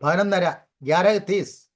11:30, 11:30.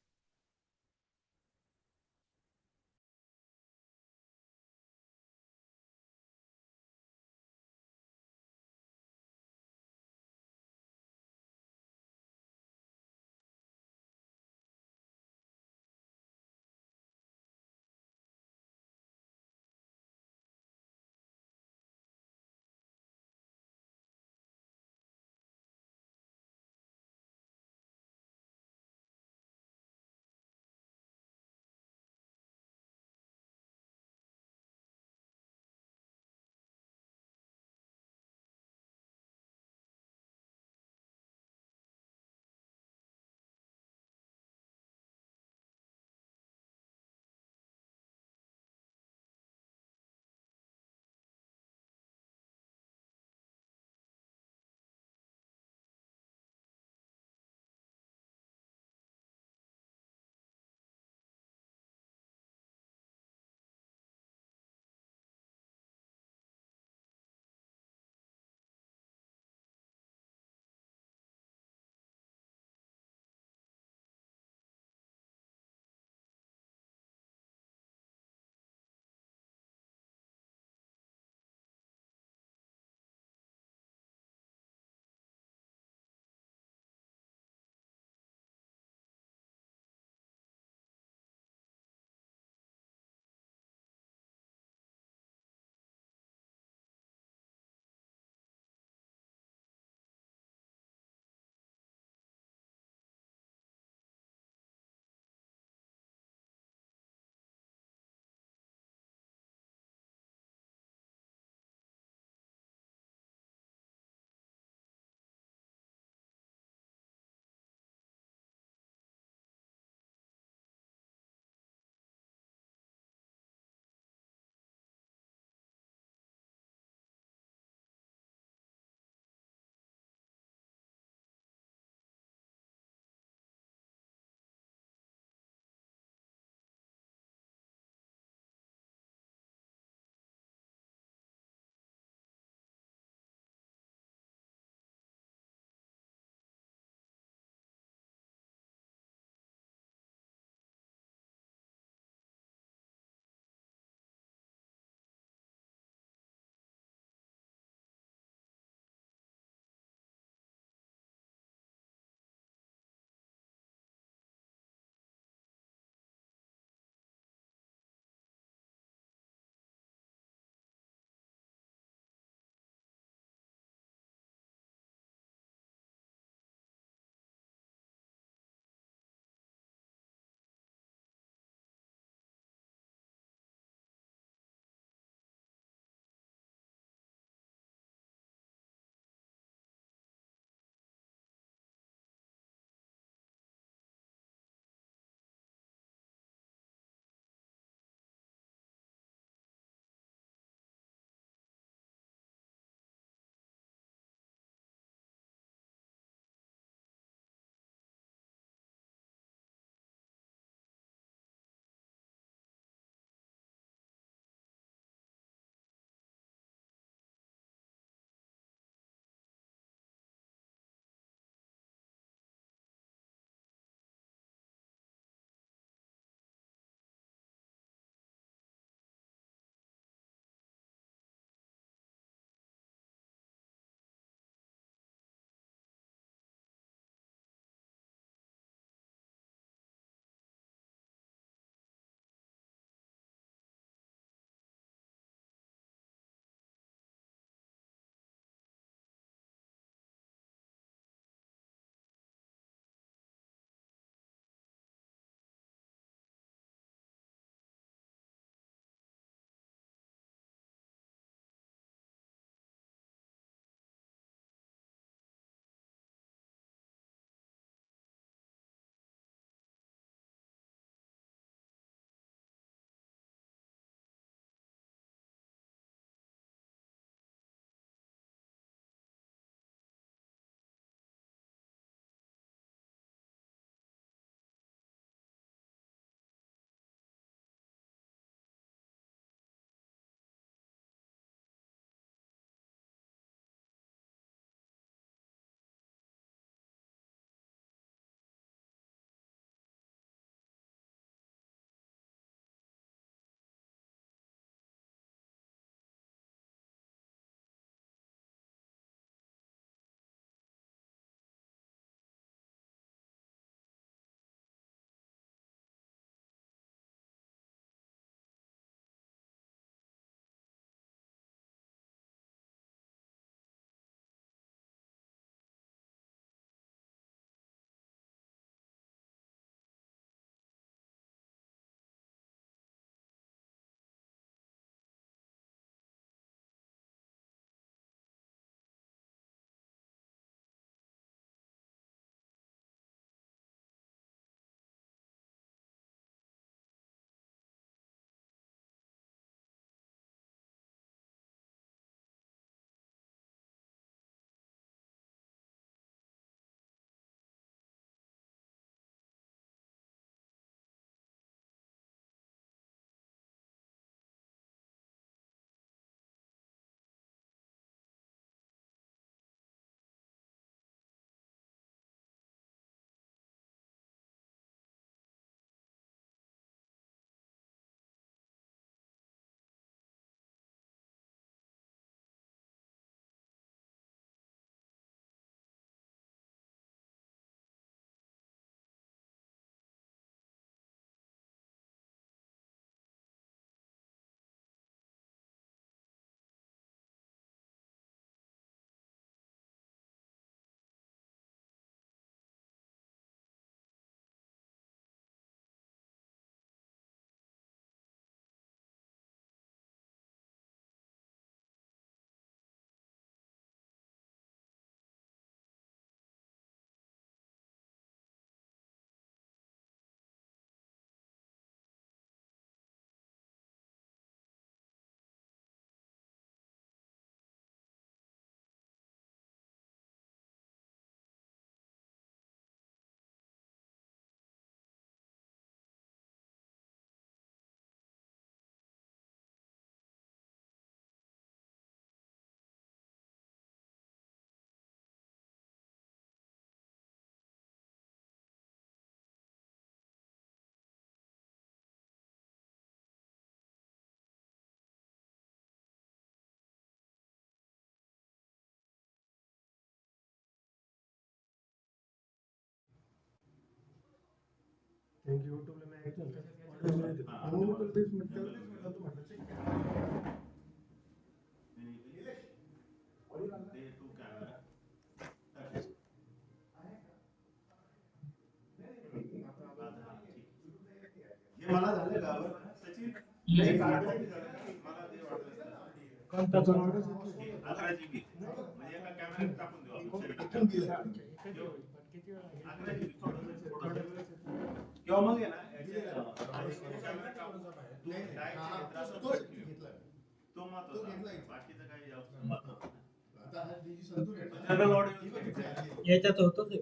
याच्यात होतं ते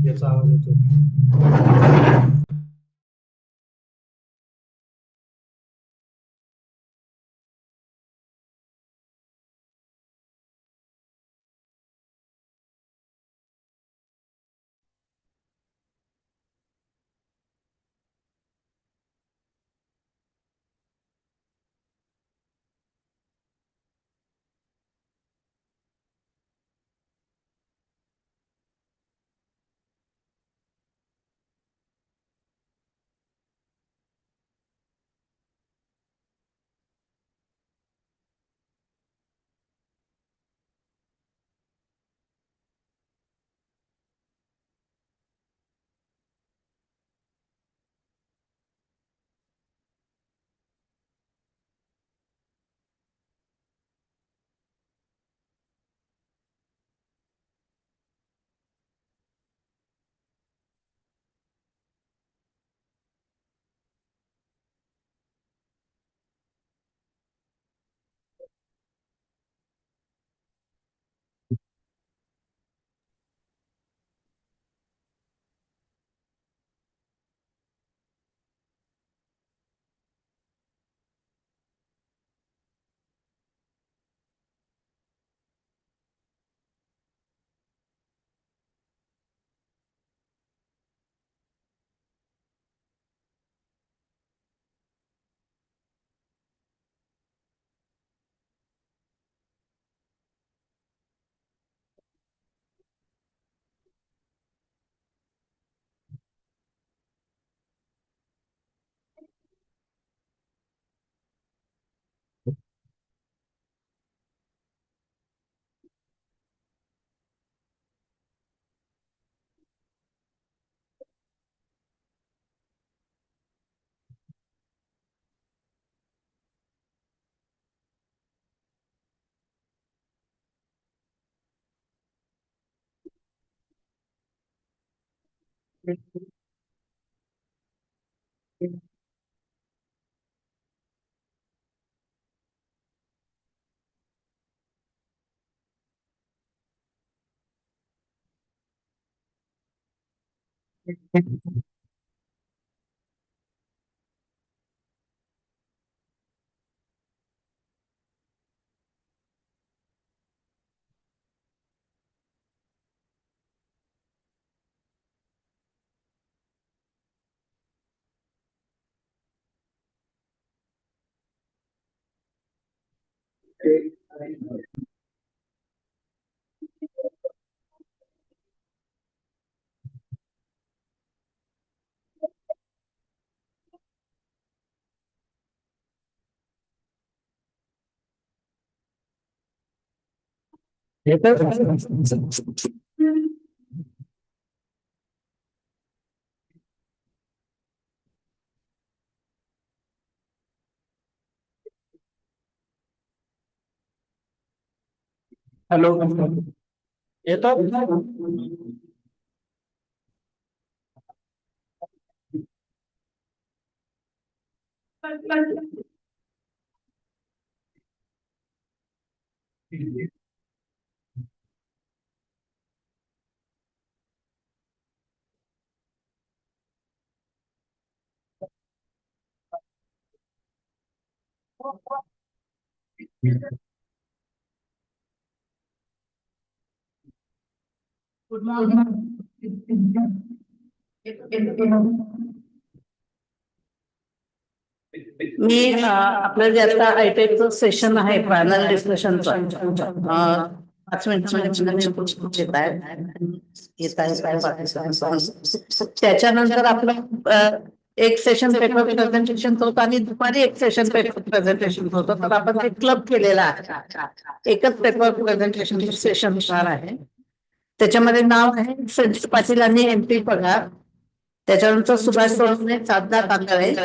याचा आवाज येतो. हॅलो येतो. Good morning. मी आपलं जे आता आयटेकचं सेशन आहे पॅनल डिस्कशनचं 5 मिनिटांमध्ये त्याच्यानंतर आपलं एक सेशन पेपर प्रेझेंटेशन होतं आणि दुपारी एक सेशन पेपर प्रेझेंटेशन होतं. तर आपण एक क्लब केलेला आहे. एकच पेपर प्रेझेंटेशन सेशन होणार आहे. त्याच्यामध्ये नाव आहे संजय पाटील आणि MP पगार. त्याच्यानंतर सुभाष सोनवणे, साधना कांदळे,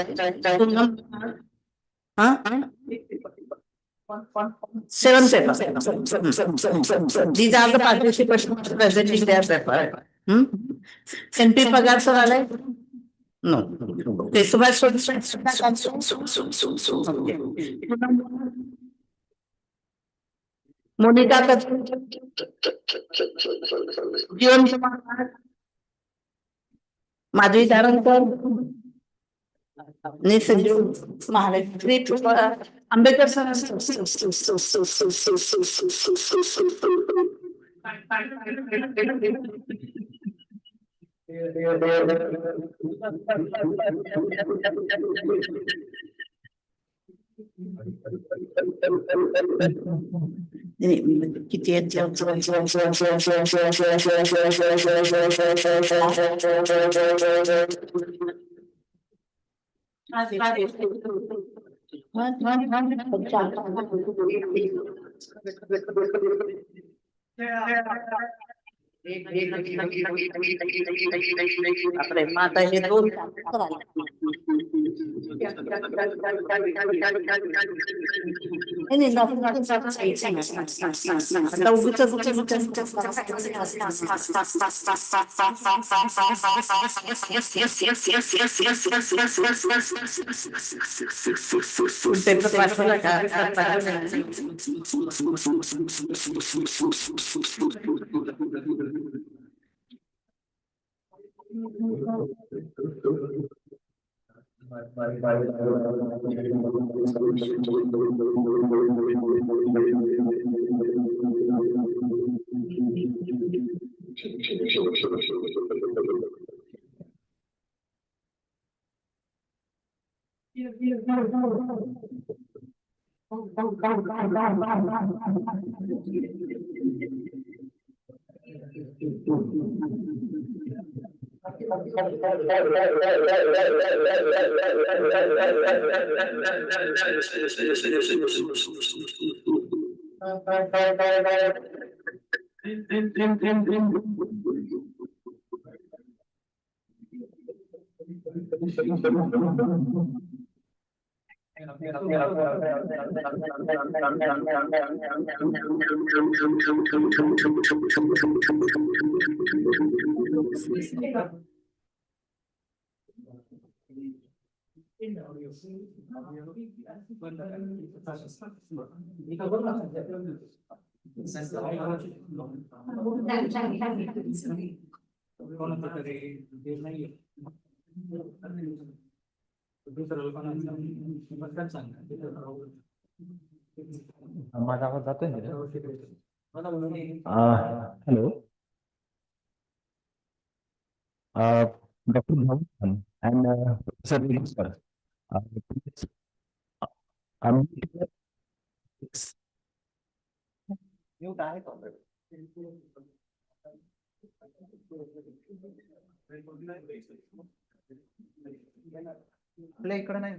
seven papers. These are the participants presenting their paper. MP Pagar sir are no. Okay, Subhash Monica Jivan Kumar, Madhuri Dharankar, Ambedkar sir. किती आहेत माता हे दोन माझा आवाज जातोय ना? हॅलो, डॉक्टर भाऊ अँड प्रोफेसर सर, आपल्या इकडे नाही.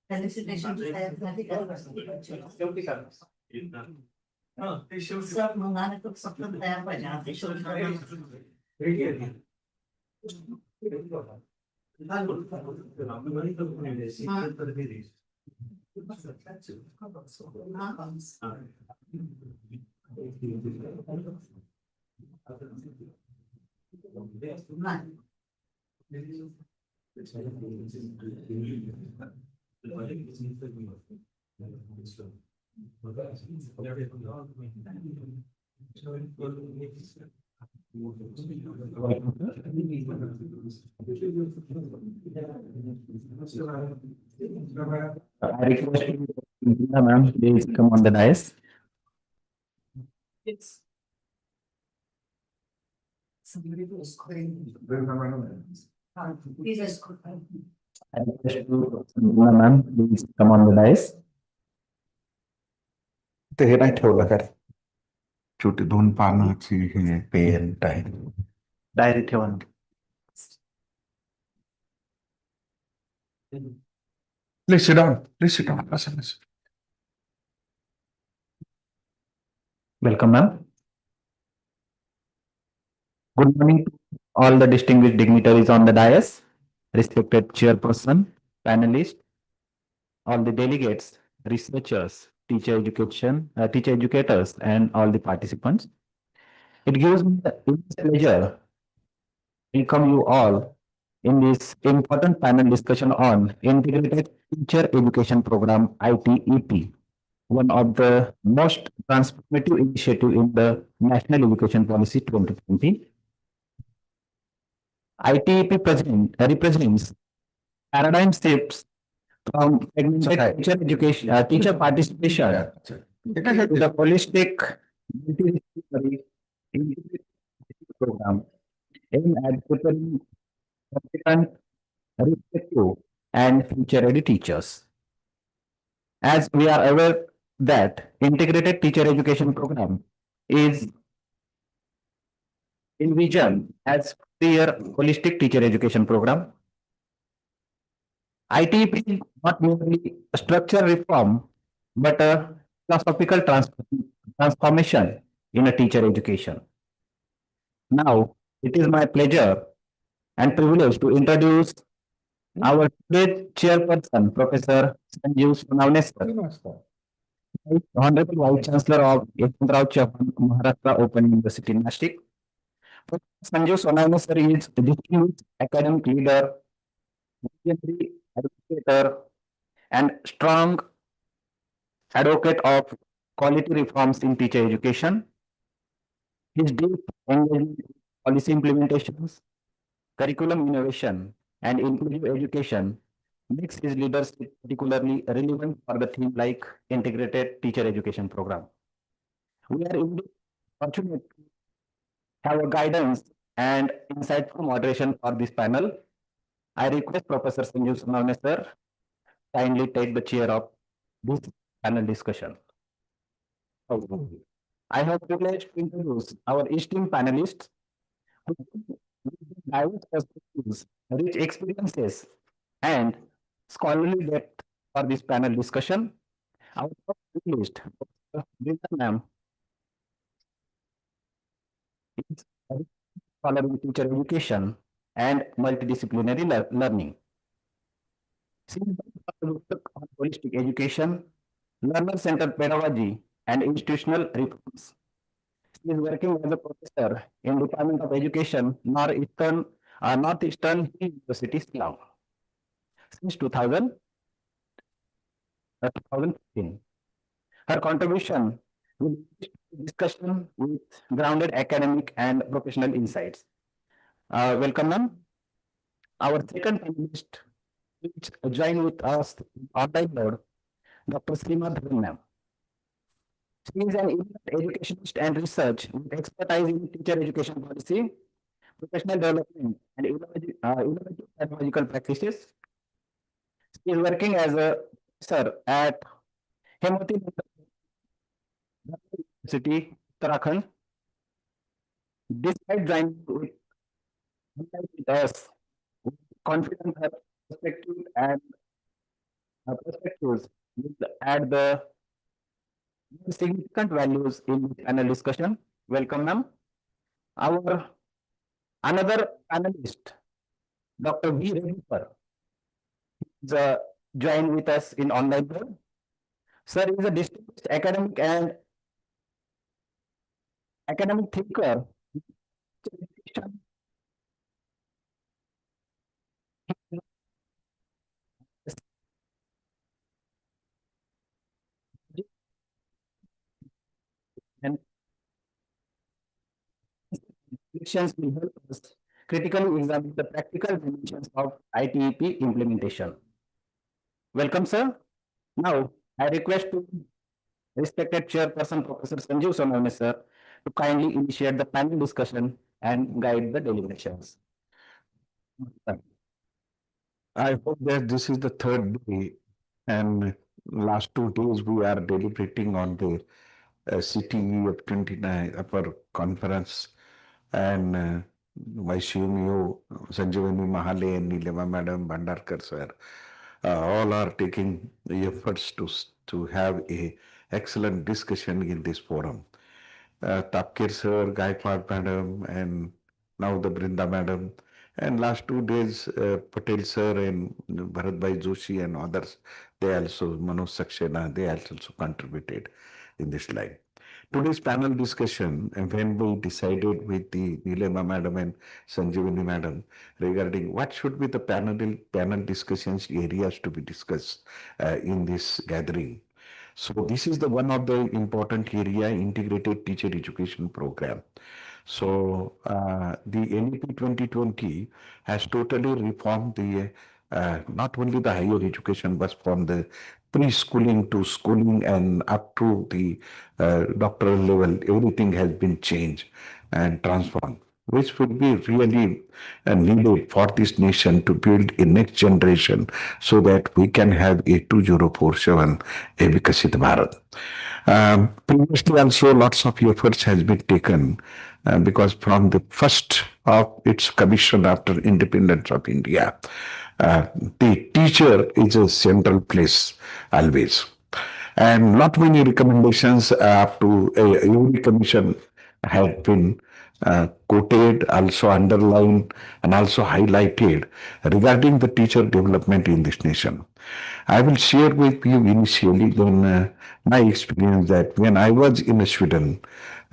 Felicitation तयार झाली का? सब म्हणाले तर सगळं तयार पाहिजे आता I request you, ma'am, please come on the dais. I request you, ma'am, please come on the dais. ते हे नाही ठेवलं का रे? छोटी 2 पानाची हे पेन टाईप डायरी ठेवा ना. प्लीज सिट डाऊन असं नसेल. Welcome, ma'am. Good morning to all the distinguished dignitaries on the dais, respected chairperson, panelists, all the delegates, researchers, teacher educators, and all the participants. It gives me the immense pleasure to welcome you all in this important panel discussion on Integrated Teacher Education Program ITEP, one of the most transformative initiative in the National Education Policy 2020. ITEP represents paradigm shifts from fragmented teacher education, teacher participation to the holistic multidisciplinary integrated program aimed at preparing competent, respective, and future-ready teachers. As we are aware that integrated teacher education program is envisioned as three-year holistic teacher education program. ITP is not merely a structural reform, but a philosophical transformation in a teacher education. Now, it is my pleasure and privilege to introduce our today's chairperson, Professor Sanjeev Sonavne sir, Honorable Vice Chancellor of Yeshwantrao Chauhan Maharashtra Open University, Nashik. Professor Sanjeev Sonavne sir is a distinguished academic leader, visionary educator, and strong advocate of quality reforms in teacher education. His deep engagement in policy implementations, curriculum innovation, and inclusive education makes his leadership particularly relevant for the theme like integrated teacher education program. We are indeed fortunate to have a guidance and insightful moderation for this panel. I request Professor Sanjeev Sonavne sir kindly take the chair of this panel discussion. I have the privilege to introduce our esteemed panelists who bring diverse perspectives, rich experiences, and scholarly depth for this panel discussion. Our top panelist, Professor Brenda ma'am, is a scholar in teacher education and multidisciplinary learning. She is on holistic education, learner-centered pedagogy, and institutional reforms. She is working as a professor in Department of Education, Northeastern University, Shillong, since 2015. Her contribution will be discussion with grounded academic and professional insights. Welcome, ma'am. Our second panelist, which join with us online mode, Dr. Srimad Dharan, ma'am. She is an educationist and research with expertise in teacher education policy, professional development, and innovative pedagogical practices. She is working as a professor at Hemoti University, Uttarakhand. Despite joining with us confident perspective and perspectives will add the significant values in panel discussion. Welcome, ma'am. Our another panelist, Dr. V. Redipper, is joined with us in online mode. Sir is a distinguished academic thinker. And reflections will help us critically examine the practical dimensions of ITEP implementation. Welcome, sir. Now, I request to respected Chairperson Professor Sanjeev Sonawne, sir, to kindly initiate the panel discussion and guide the deliberations. I hope that this is the third day, and last 2 days we are deliberating on the CTEF 29 upper conference, and YCMOU, Sanjivani Mahale and Nilema Madam, Bhandarkar sir, all are taking the efforts to have a excellent discussion in this forum. Tapkir sir, Gaikwad madam, and now the Brinda madam. And last 2 days, Patel sir and Bharat Bhai Joshi and others, they also, Manoj Saxena, they also contributed in this line. Today's panel discussion, and when we decided with the Nilema madam and Sanjivani madam regarding what should be the panel discussions areas to be discussed in this gathering. So this is the one of the important area, integrated teacher education program. So the NEP 2020 has totally reformed the not only the higher education, but from the preschooling to schooling and up to the doctoral level, everything has been changed and transformed, which will be really needed for this nation to build a next generation so that we can have a 2047 a Vikasit Bharat. Previously also lots of efforts has been taken because from the first of its commission after independence of India, the teacher is a central place always. And not many recommendations up to every commission have been quoted, also underlined, and also highlighted regarding the teacher development in this nation. I will share with you initially then my experience that when I was in Sweden,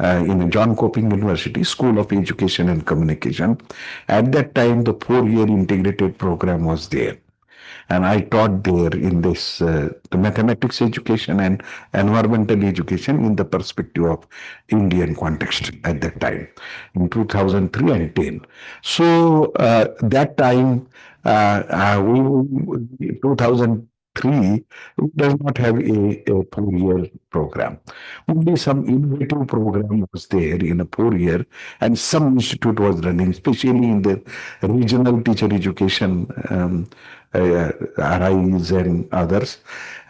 in John Coping University, School of Education and Communication, at that time the 4-year integrated program was there. And I taught there in this the mathematics education and environmental education in the perspective of Indian context at that time in 2003 and 10. So that time, 2003 does not have a 4-year program. Only some innovative program was there in a 4-year, and some institute was running, especially in the regional teacher education. RIs and others.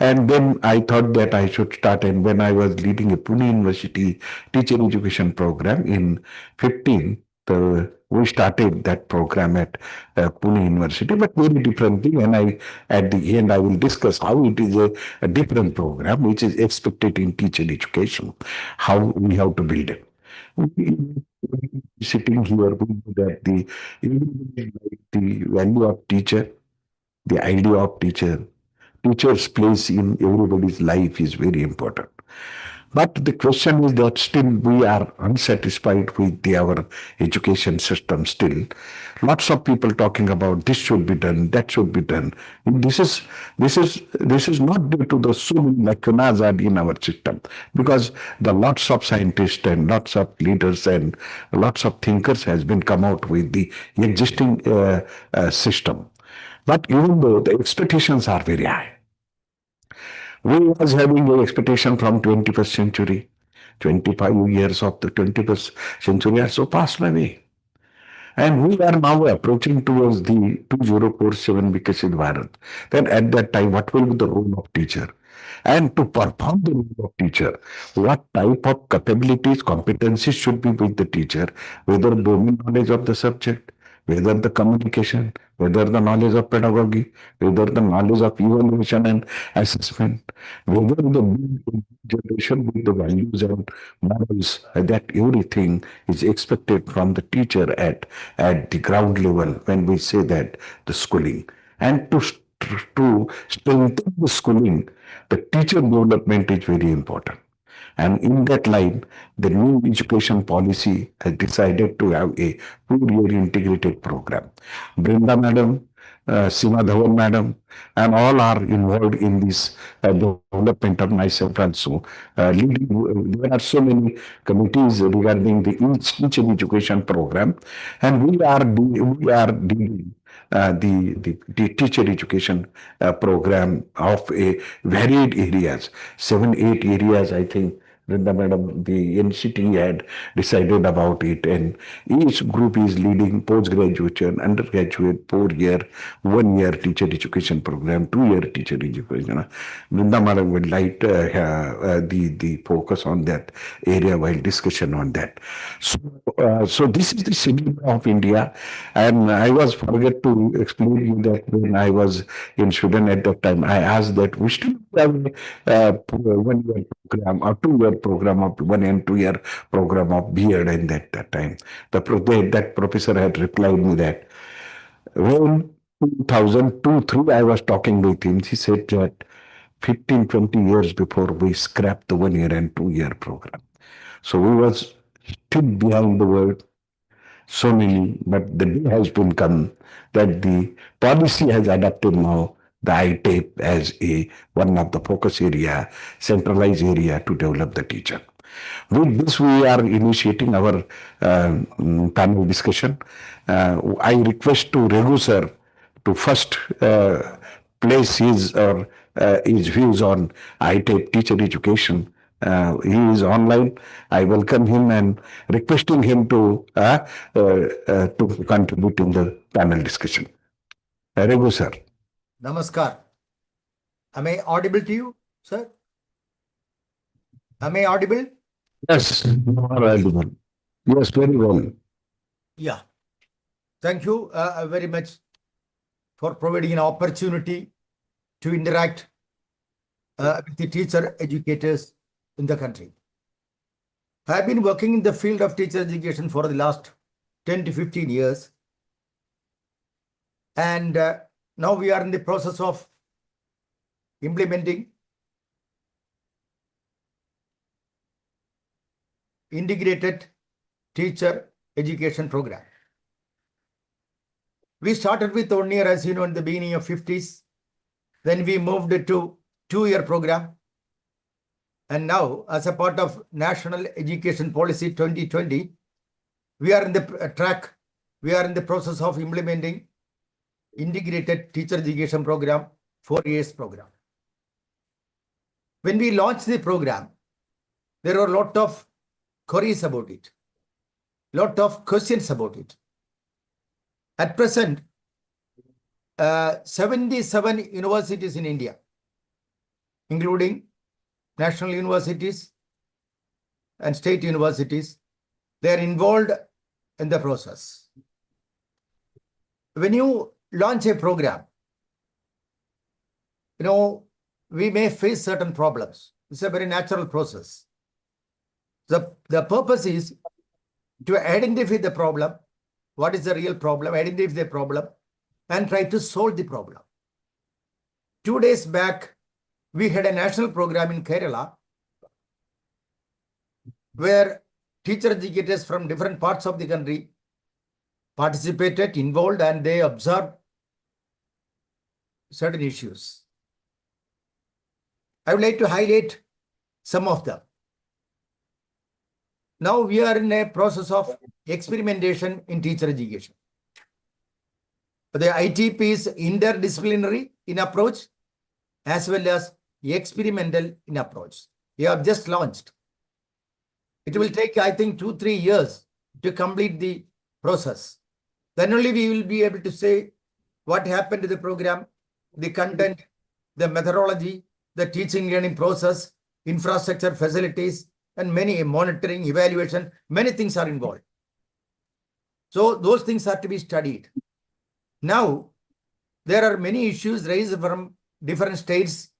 And then I thought that I should start, and when I was leading a Pune University teacher education program in 15, we started that program at Pune University, but very different thing. And at the end, I will discuss how it is a different program which is expected in teacher education, how we have to build it. Sitting here, we know that the value of teacher, the idea of teacher's place in everybody's life is very important. But the question is that still we are unsatisfied with our education system still. Lots of people talking about this should be done, that should be done. This is not due to the so many lacunas are in our system, because the lots of scientists and lots of leaders and lots of thinkers has been come out with the existing system. But even though the expectations are very high, we was having an expectation from 21st century, 25 years of the 21st century are so passed away. And we are now approaching towards the 2047 Vikasit Bharat. Then at that time, what will be the role of teacher? And to perform the role of teacher, what type of capabilities, competencies should be with the teacher, whether domain knowledge of the subject, whether the communication, whether the knowledge of pedagogy, whether the knowledge of evaluation and assessment, whether the generation with the values and morals, that everything is expected from the teacher at the ground level when we say that the schooling. And to strengthen the schooling, the teacher development is very important. And in that line, the new education policy has decided to have a 2-year integrated program. Brinda Madam, Sima Dhawan Madam, and all are involved in this development of myself also. There are so many committees regarding the teacher education program, and we are dealing the teacher education program of a varied areas, 7, 8 areas, I think. Vrinda Madam, the NCT had decided about it, and each group is leading post-graduate, undergraduate, 4-year, 1-year teacher education program, 2-year teacher education. Vrinda Madam would like the focus on that area while discussion on that. So this is the schedule of India, and I was forget to explain you that when I was in Sweden at that time, I asked that we still have a 1-year program or 2-year program of 1 and 2-year program of B.Ed in that time. That professor had replied me that when 2002-3 I was talking with him, he said that 15-20 years before we scrapped the 1-year and 2-year program. So we was still behind the world, so many, but the day has been come that the policy has adopted now the ITEP as one of the focus area, centralized area to develop the teacher. With this, we are initiating our panel discussion. I request to Raghu sir to first place his views on ITEP teacher education. He is online. I welcome him and requesting him to contribute in the panel discussion. Raghu sir. Namaskar. Am I audible to you, sir? Am I audible? Yes, you are audible. Yes, very well. Yeah. Thank you very much for providing an opportunity to interact with the teacher educators in the country. I have been working in the field of teacher education for the last 10 to 15 years. And now we are in the process of implementing integrated teacher education program. We started with 1 year, as you know, in the beginning of 50s. Then we moved to 2-year program. And now, as a part of National Education Policy 2020, we are in the track. We are in the process of implementing integrated teacher education program, 4 years program. When we launched the program, there were a lot of queries about it, lot of questions about it. At present, 77 universities in India, including national universities and state universities, they are involved in the process. When you launch a program, we may face certain problems. It's a very natural process. The purpose is to identify the problem, what is the real problem, identify the problem, and try to solve the problem. 2 days back, we had a national program in Kerala where teacher educators from different parts of the country participated, involved, and they observed certain issues. I would like to highlight some of them. Now we are in a process of experimentation in teacher education. The ITP is interdisciplinary in approach as well as experimental in approach. We have just launched. It will take, I think, 2-3 years to complete the process. Then only we will be able to say what happened to the program, the content, the methodology, the teaching learning process, infrastructure, facilities, and many monitoring, evaluation, many things are involved. So those things are to be studied. Now, there are many issues raised from different states,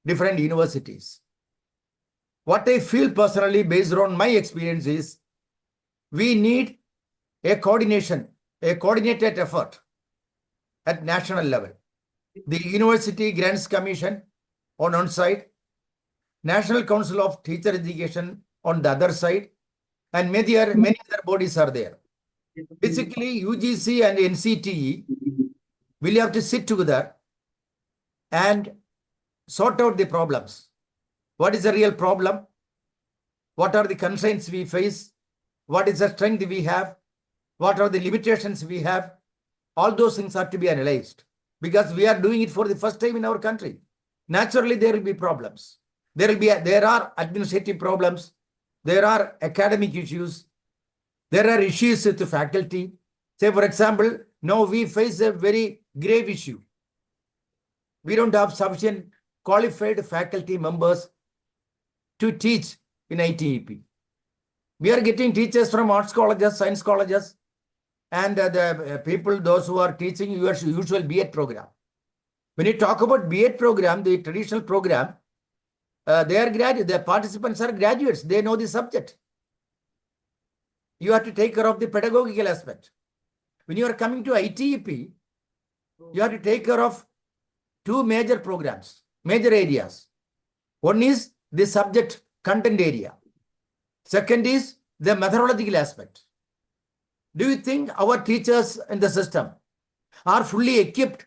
different universities. What I feel personally based on my experience is we need a coordination, a coordinated effort at national level. The University Grants Commission on one side, National Council of Teacher Education on the other side, and many other bodies are there. Basically, UGC and NCTE will have to sit together and sort out the problems. What is the real problem? What are the constraints we face? What is the strength we have? What are the limitations we have? All those things are to be analyzed because we are doing it for the first time in our country. Naturally, there will be problems. There are administrative problems. There are academic issues. There are issues with the faculty. Say, for example, now we face a very grave issue. We don't have sufficient qualified faculty members to teach in ITEP. We are getting teachers from arts colleges, science colleges, and the people, those who are teaching your usual B.Ed program. When you talk about B.Ed program, the traditional program, they are graduates, the participants are graduates, they know the subject. You have to take care of the pedagogical aspect. When you are coming to ITEP, you have to take care of two major programs, major areas. One is the subject content area. Second is the methodological aspect. Do you think our teachers in the system are fully equipped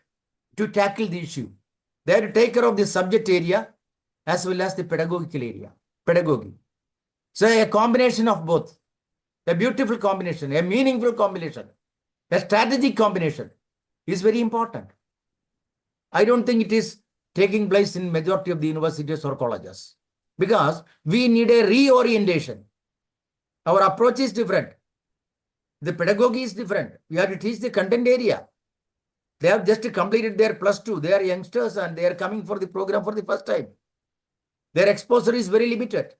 to tackle the issue? They have to take care of the subject area as well as the pedagogical area, pedagogy. So a combination of both, a beautiful combination, a meaningful combination, a strategic combination is very important. I don't think it is taking place in majority of the universities or colleges because we need a reorientation. Our approach is different. The pedagogy is different. We have to teach the content area. They have just completed their +2. They are youngsters and they are coming for the program for the first time. Their exposure is very limited.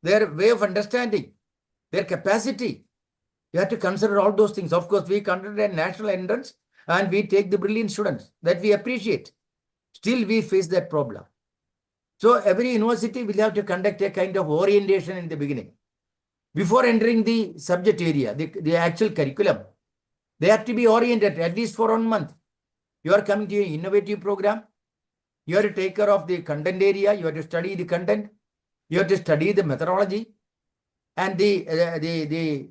Their way of understanding, their capacity. You have to consider all those things. Of course, we conduct a national entrance and we take the brilliant students that we appreciate. Still, we face that problem. So every university will have to conduct a kind of orientation in the beginning. Before entering the subject area, the actual curriculum, they have to be oriented at least for 1 month. You are coming to an innovative program. You have to take care of the content area. You have to study the content. You have to study the methodology and the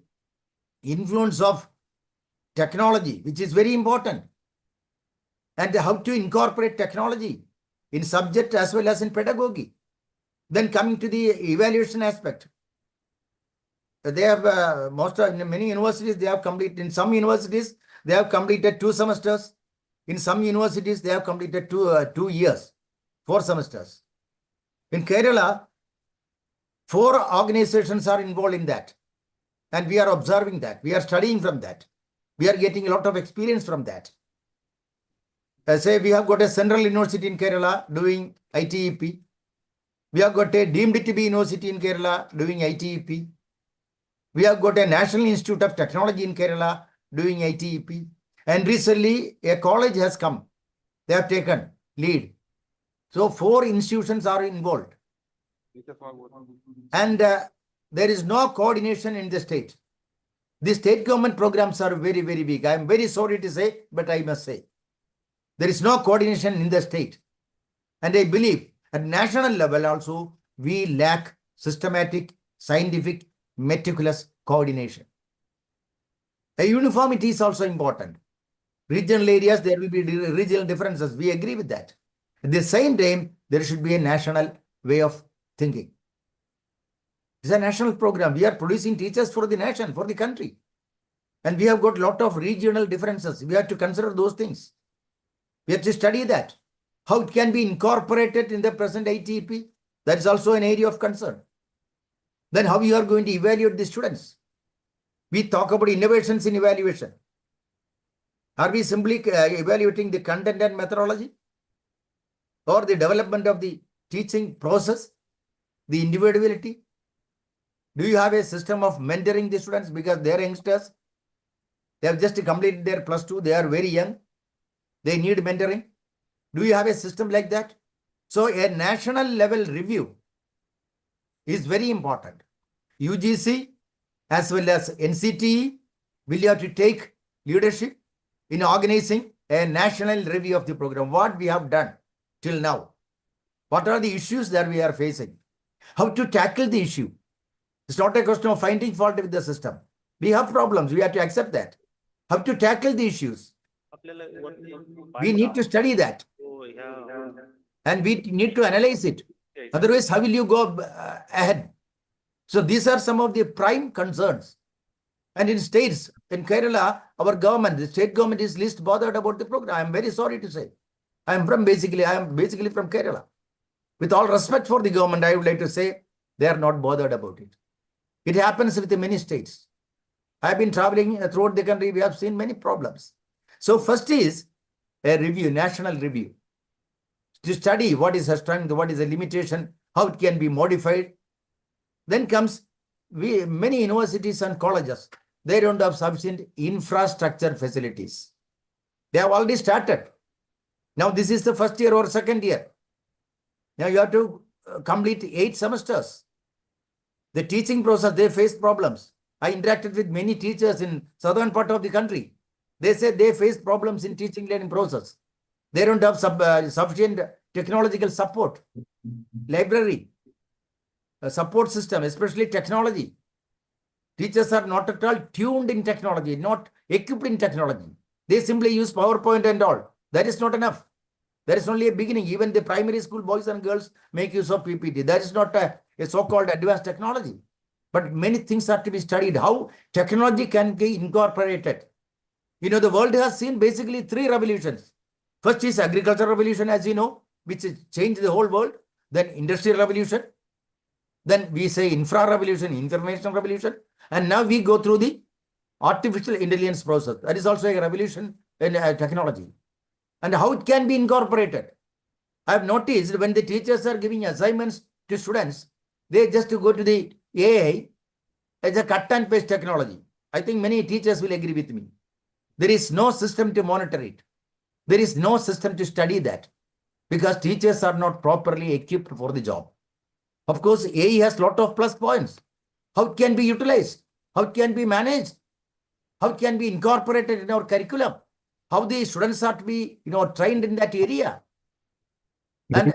influence of technology, which is very important, and how to incorporate technology in subject as well as in pedagogy. Then coming to the evaluation aspect. They have many universities, they have completed, in some universities, they have completed 2 semesters. In some universities, they have completed 2 years, 4 semesters. In Kerala, 4 organizations are involved in that. And we are observing that. We are studying from that. We are getting a lot of experience from that. Say we have got a central university in Kerala doing ITEP. We have got a deemed to be university in Kerala doing ITEP. We have got a National Institute of Technology in Kerala doing ITEP. And recently, a college has come. They have taken lead. So 4 institutions are involved. And there is no coordination in the state. The state government programs are very, very big. I am very sorry to say, but I must say. There is no coordination in the state. And I believe at national level also, we lack systematic, scientific, meticulous coordination. A uniformity is also important. Regional areas, there will be regional differences. We agree with that. At the same time, there should be a national way of thinking. It's a national program. We are producing teachers for the nation, for the country. And we have got a lot of regional differences. We have to consider those things. We have to study that. How it can be incorporated in the present ITEP. That is also an area of concern. Then how you are going to evaluate the students. We talk about innovations in evaluation. Are we simply evaluating the content and methodology? Or the development of the teaching process? The individuality? Do you have a system of mentoring the students because they are youngsters? They have just completed their +2. They are very young. They need mentoring. Do you have a system like that? So a national level review is very important. UGC as well as NCTE will have to take leadership in organizing a national review of the program. What we have done till now. What are the issues that we are facing? How to tackle the issue? It's not a question of finding fault with the system. We have problems. We have to accept that. How to tackle the issues? We need to study that. And we need to analyze it. Otherwise, how will you go ahead? So these are some of the prime concerns. And in states, in Kerala, our government, the state government is least bothered about the program. I am very sorry to say. I am basically from Kerala. With all respect for the government, I would like to say they are not bothered about it. It happens with many states. I have been traveling throughout the country. We have seen many problems. So first is a review, national review, to study what is her strength, what is the limitation, how it can be modified. Then comes many universities and colleges. They don't have sufficient infrastructure facilities. They have already started. Now this is the first year or second year. Now you have to complete 8 semesters. The teaching process, they face problems. I interacted with many teachers in southern part of the country. They said they face problems in teaching learning process. They don't have sufficient technological support, library, support system, especially technology. Teachers are not at all tuned in technology, not equipped in technology. They simply use PowerPoint and all. That is not enough. That is only a beginning. Even the primary school boys and girls make use of PPT. That is not a so-called advanced technology. But many things have to be studied. How technology can be incorporated. You know, the world has seen basically 3 revolutions. First is agricultural revolution, as you know, which changed the whole world. Then industrial revolution. Then we say infra revolution, information revolution. And now we go through the artificial intelligence process. That is also a revolution in technology. And how it can be incorporated. I have noticed when the teachers are giving assignments to students, they just go to the AI as a cut and paste technology. I think many teachers will agree with me. There is no system to monitor it. There is no system to study that because teachers are not properly equipped for the job. Of course, AI has a lot of plus points. How it can be utilized, how it can be managed, how it can be incorporated in our curriculum, how the students are to be, trained in that area. And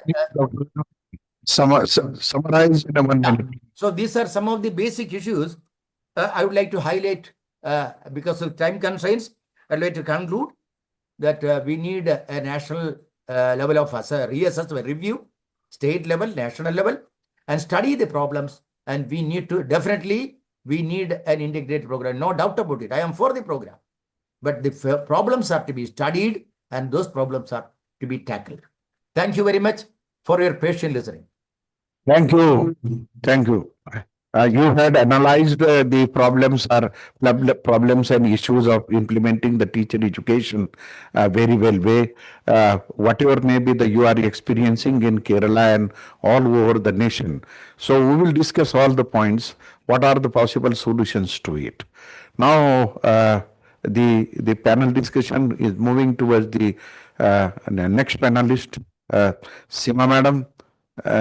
Summarize in a 1 minute. so these are some of the basic issues I would like to highlight because of time constraints. I'd like to conclude that we need a national level of reassessment, review, state level, national level, and study the problems. And we need to we need an integrated program. No doubt about it. I am for the program. But the problems have to be studied and those problems are to be tackled. Thank you very much for your patient listening. Thank you. Thank you. You had analyzed the problems and issues of implementing the teacher education very well way. Whatever may be you are experiencing in Kerala and all over the nation. So we will discuss all the points. What are the possible solutions to it? Now, the panel discussion is moving towards the next panelist, Sima Madam.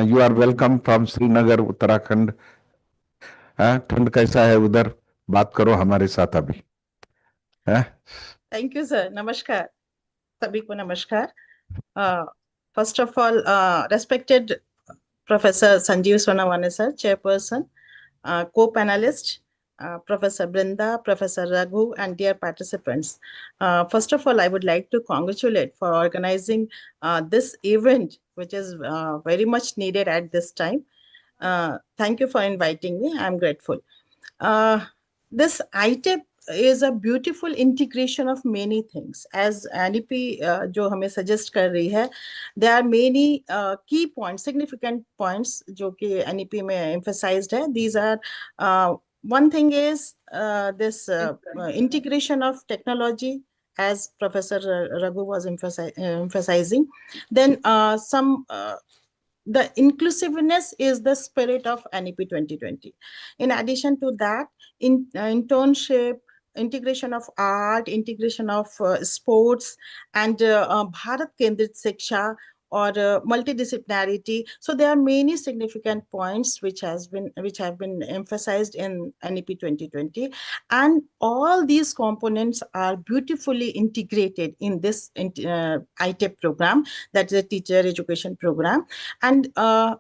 You are welcome from Srinagar, Uttarakhand. ठंड कैसा है उधर? बात करो हमारे साथ अभी. Thank you, sir. Namaskar. Sabhi ko namaskar. First of all, respected Professor Sanjeev Sonawane, sir, chairperson, co-panelist, Professor Brinda, Professor Raghu, and dear participants. First of all, I would like to congratulate for organizing this event, which is very much needed at this time. Thank you for inviting me. I'm grateful. This ITEP is a beautiful integration of many things. As NEP जो हमें suggest कर रही है, there are many key points, significant points जो कि NEP में emphasized है. These are one thing is this integration of technology, as Professor Raghu was emphasizing. Then the inclusiveness is the spirit of NEP 2020. In addition to that, internship, integration of art, integration of sports, and Bharat Kendrit Shiksha or multidisciplinarity. So there are many significant points which have been emphasized in NEP 2020, and all these components are beautifully integrated in this ITEP program, that is a teacher education program. And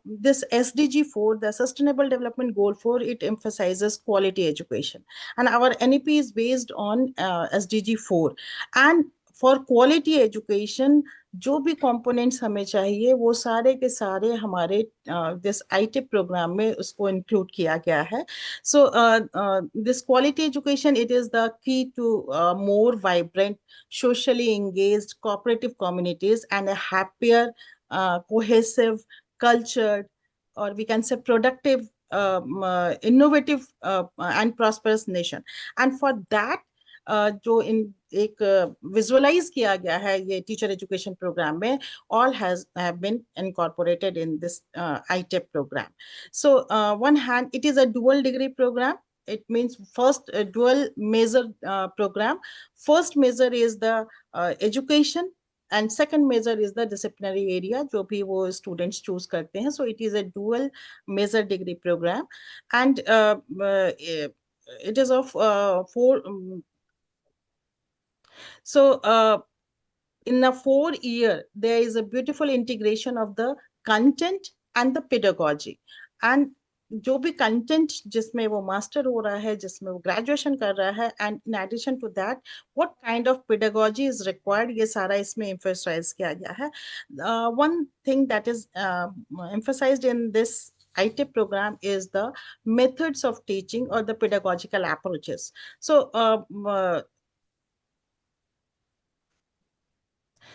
this SDG 4, the Sustainable Development Goal 4, it emphasizes quality education, and our NEP is based on SDG 4. And for quality education, जो भी components हमें चाहिए वो सारे के सारे हमारे this आईटीएप programme में उसको इंक्लूड किया गया है. So this quality education, it is the key to more vibrant, socially engaged, cooperative communities and a happier, cohesive, cultured, or we can say productive, innovative and prosperous nation. And for that, जो इन एक visualise किया गया है ये teacher education programme में, all have been incorporated in this ITEP program. So one hand, it is a dual degree program. It means first dual major program. First major is the education, and second major is the disciplinary area जो भी वो students choose करते हैं. So it is a dual major degree program, and it is of 4. So in a 4-year, there is a beautiful integration of the content and the pedagogy. And जो भी content जिसमें वो master हो रहा है, जिसमें वो graduation कर रहा है, and in addition to that, what kind of pedagogy is required, ये सारा इसमें emphasize किया गया है. One thing that is emphasized in this ITEP program is the methods of teaching or the pedagogical approaches. So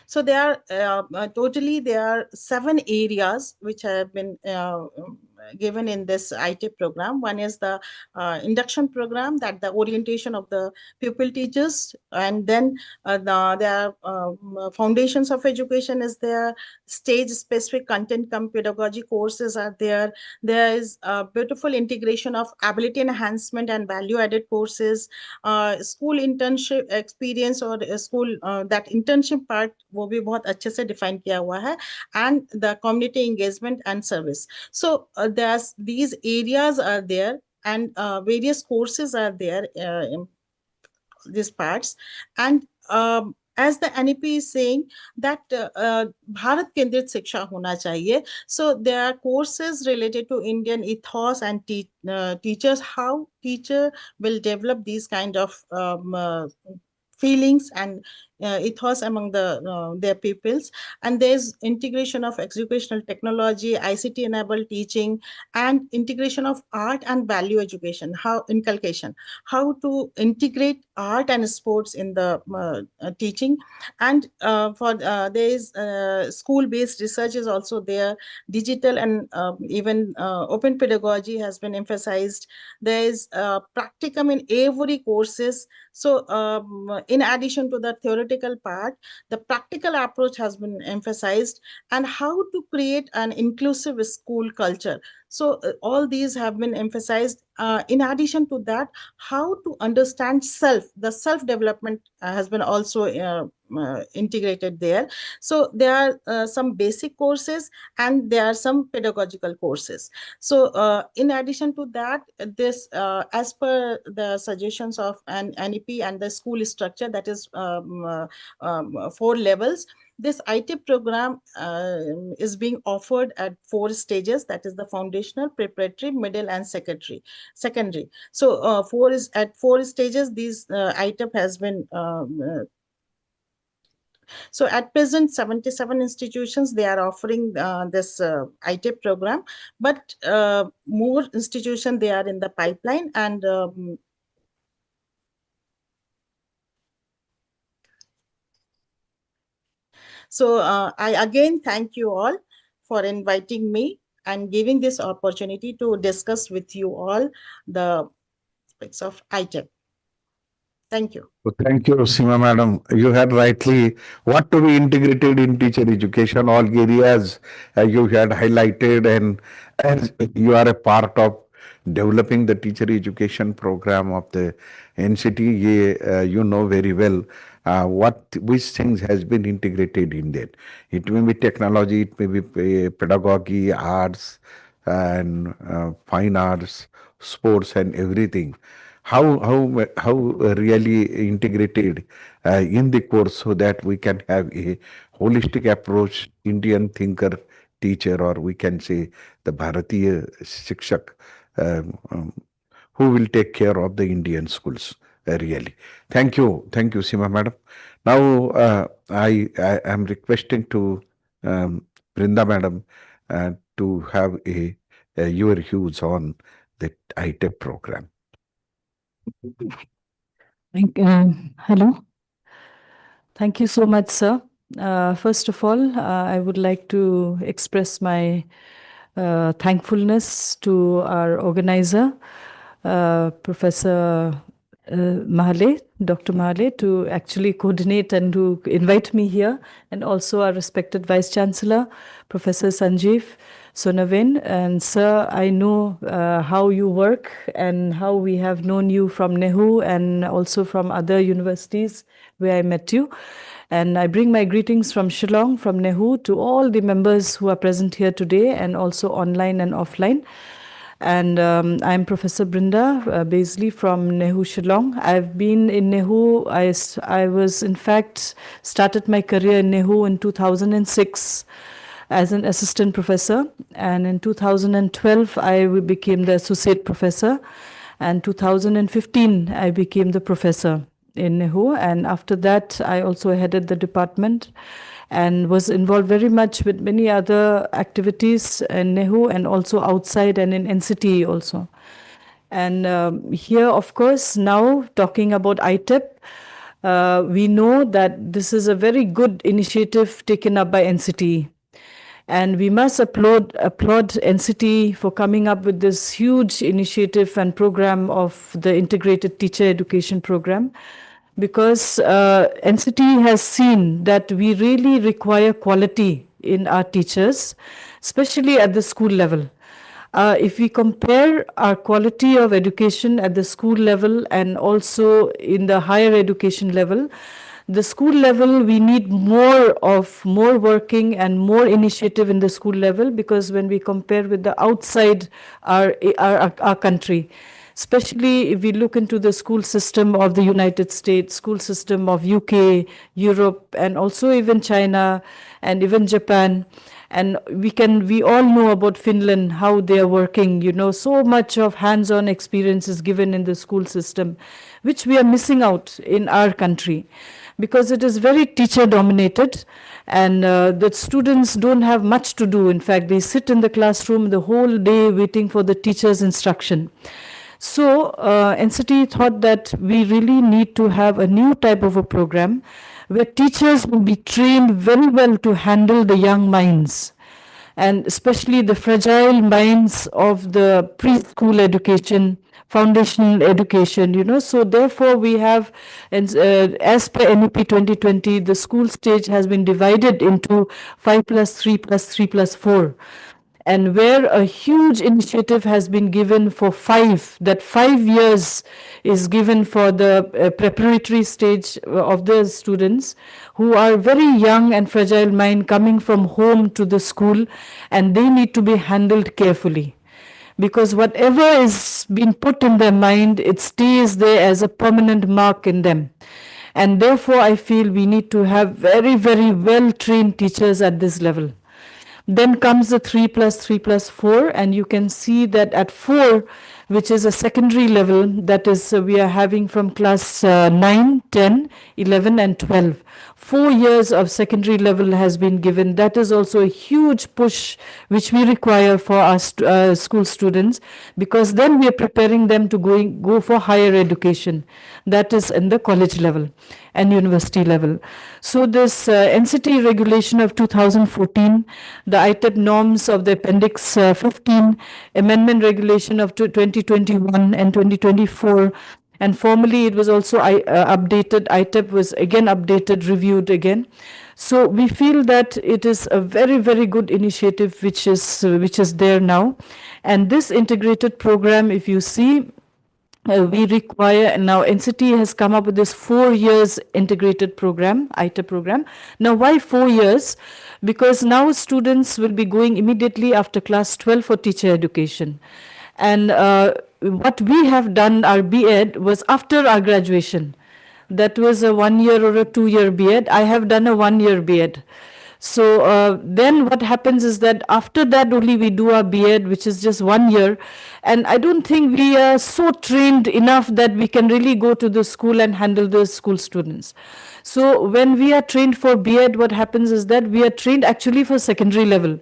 so there are totally there are 7 areas which have been given in this ITEP program. One is the induction program, that the orientation of the pupil teachers, and then there are foundations of education is there, stage specific content cum pedagogy courses are there. There is a beautiful integration of ability enhancement and value added courses, school internship experience or school that internship part वो भी बहुत अच्छे से define किया हुआ है, and the community engagement and service. So there's these areas are there, and various courses are there in these parts. And as the NEP is saying that Bharat Kendrit Shiksha hona chahiye. So there are courses related to Indian ethos and teachers, how teacher will develop these kind of feelings and ethos among their pupils. And there's integration of educational technology, ICT enabled teaching, and integration of art and value education, how inculcation, how to integrate art and sports in the teaching. And for there is school-based research is also there. Digital and even open pedagogy has been emphasized. There is practicum in every courses. So in addition to the theoretical part, the practical approach has been emphasized, and how to create an inclusive school culture. So all these have been emphasized. In addition to that, how to understand the self-development has been also integrated there. So there are some basic courses and there are some pedagogical courses. So in addition to that, this as per the suggestions of an NEP and the school structure, that is 4 levels, this ITEP program is being offered at 4 stages, that is the foundational, preparatory, middle and secondary. So 4 stages, these ITEP has been so at present 77 institutions they are offering this ITEP program, but more institutions they are in the pipeline. And so I again thank you all for inviting me and giving this opportunity to discuss with you all the aspects of ITEP. Thank you. So thank you, Seema Madam. You had rightly what to be integrated in teacher education, all areas you had highlighted, and as you are a part of developing the teacher education program of the NCT, you know very well which things has been integrated in that. It may be technology, it may be pedagogy, arts, and fine arts, sports, and everything. How really integrated in the course so that we can have a holistic approach, Indian thinker teacher, or we can say the Bharatiya Shikshak, who will take care of the Indian schools. Really, thank you, Seema madam. Now I am requesting to Brinda madam to have your views on the ITEP program. Hello. Thank you so much, sir. First of all, I would like to express my thankfulness to our organizer, Professor Mahale, Dr. Mahale, to actually coordinate and to invite me here, and also our respected Vice Chancellor, Professor Sanjeev Sonaven. And sir, I know how you work and how we have known you from NEHU and also from other universities where I met you. And I bring my greetings from Shillong, from NEHU, to all the members who are present here today and also online and offline. And I'm Professor Brinda Baisley from NEHU Shillong. I've been in NEHU, I was in fact started my career in NEHU in 2006 as an assistant professor. And in 2012, I became the associate professor. And 2015, I became the professor in NEHU. And after that, I also headed the department and was involved very much with many other activities in NEHU and also outside and in NCT also. And here, of course, now talking about ITEP, we know that this is a very good initiative taken up by NCT. And we must applaud NCT for coming up with this huge initiative and program of the integrated teacher education program, because NCT has seen that we really require quality in our teachers, especially at the school level. If we compare our quality of education at the school level and also in the higher education level, the school level, we need more working and more initiative in the school level, because when we compare with the outside our country, especially if we look into the school system of the United States, school system of UK, Europe, and also even China and even Japan. And we all know about Finland, how they are working, so much of hands-on experience is given in the school system, which we are missing out in our country, because it is very teacher dominated, and the students don't have much to do. In fact, they sit in the classroom the whole day waiting for the teacher's instruction. So NCT thought that we really need to have a new type of a program where teachers will be trained very well to handle the young minds, and especially the fragile minds of the preschool education, foundational education, So therefore we have, as per NEP 2020, the school stage has been divided into 5+3+3+4. And where a huge initiative has been given for 5, that 5 years is given for the preparatory stage of the students who are very young and fragile mind, coming from home to the school, and they need to be handled carefully. Because whatever is being put in their mind, it stays there as a permanent mark in them. And therefore, I feel we need to have very, very well-trained teachers at this level. Then comes the 3+3+4, and you can see that at 4, which is a secondary level, that is we are having from class 9, 10, 11 and 12. 4 years of secondary level has been given. That is also a huge push which we require for our school students, because then we are preparing them to go for higher education. That is in the college level and university level. So this NCT regulation of 2014, the ITEP norms of the Appendix 15, amendment regulation of 2021 and 2024, and formally it was also updated. ITEP was again updated, reviewed again. So we feel that it is a very, very good initiative which is there now. And this integrated program, if you see, we require now NCT has come up with this 4 years integrated program, ITA program. Now, why 4 years? Because now students will be going immediately after class 12 for teacher education. And what we have done, our B.Ed, was after our graduation. That was a 1 year or a 2 year B.Ed. I have done a 1 year B.Ed. So then what happens is that after that only we do our B.Ed, which is just 1 year. And I don't think we are so trained enough that we can really go to the school and handle the school students. So when we are trained for B.Ed, what happens is that we are trained actually for secondary level,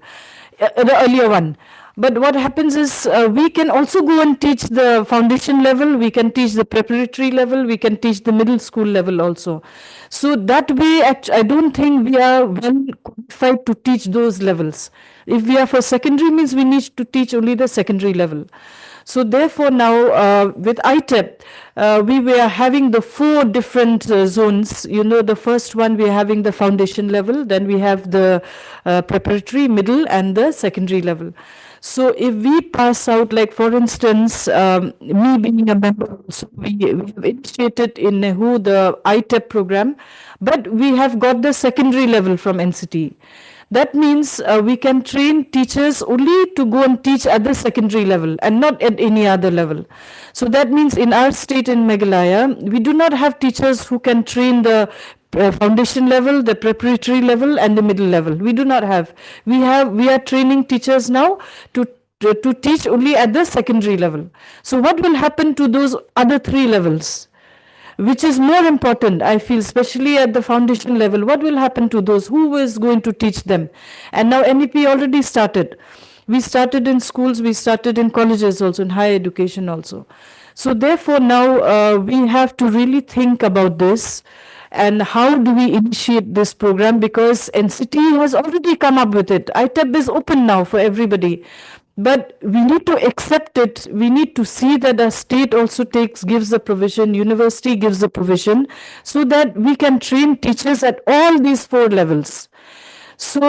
the earlier one. But what happens is we can also go and teach the foundation level, we can teach the preparatory level, we can teach the middle school level also. So that way, I don't think we are well qualified to teach those levels. If we are for secondary, means we need to teach only the secondary level. So therefore now with ITEP, we were having the 4 different zones. You know, the first one we are having the foundation level, then we have the preparatory, middle and the secondary level. So if we pass out, like for instance, me being a member, so we have initiated in NEHU the ITEP program, but we have got the secondary level from NCT. That means we can train teachers only to go and teach at the secondary level and not at any other level. So that means in our state in Meghalaya, we do not have teachers who can train the foundation level, the preparatory level and the middle level. We do not have. We are training teachers now to teach only at the secondary level. So what will happen to those other 3 levels? Which is more important, I feel, especially at the foundation level. What will happen to those? Who is going to teach them? And now NEP already started. We started in schools, we started in colleges also, in higher education also. So therefore now we have to really think about this and how do we initiate this program, because NCT has already come up with it. ITEP is open now for everybody. But we need to accept it. We need to see that the state also gives the provision, university gives the provision, so that we can train teachers at all these 4 levels. So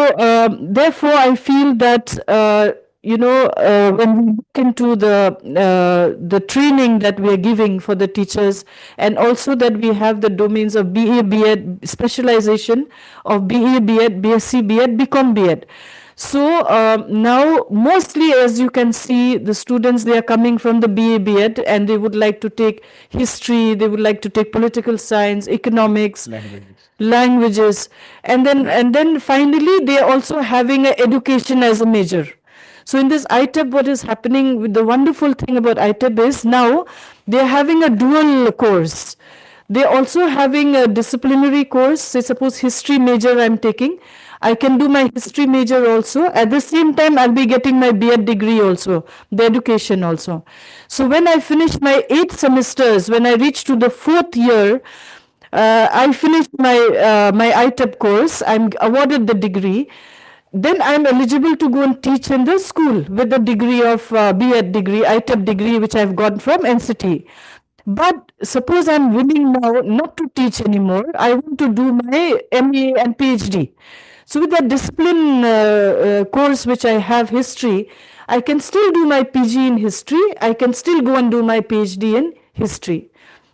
therefore, I feel that when we look into the training that we are giving for the teachers, and also that we have the domains of BA, B.Ed, specialization of BA, B.Ed, BSc, B.Ed, BCom, B.Ed. So now mostly, as you can see, the students, they are coming from the BA, B.Ed, and they would like to take history, they would like to take political science, economics, languages, and then finally they are also having education as a major. So in this ITEP, what is happening, with the wonderful thing about ITEP is now they are having a dual course. They are also having a disciplinary course. Say suppose history major I am taking, I can do my history major also. At the same time, I'll be getting my B.Ed degree also, the education also. So when I finish my 8 semesters, when I reach to the 4th year, I finished my ITEP course, I'm awarded the degree. Then I'm eligible to go and teach in the school with the degree of B.Ed degree, ITEP degree, which I've got from NCT. But suppose I'm willing now not to teach anymore, I want to do my MA and PhD. So with that discipline course which I have, history, I can still do my PG in history, I can still go and do my PhD in history.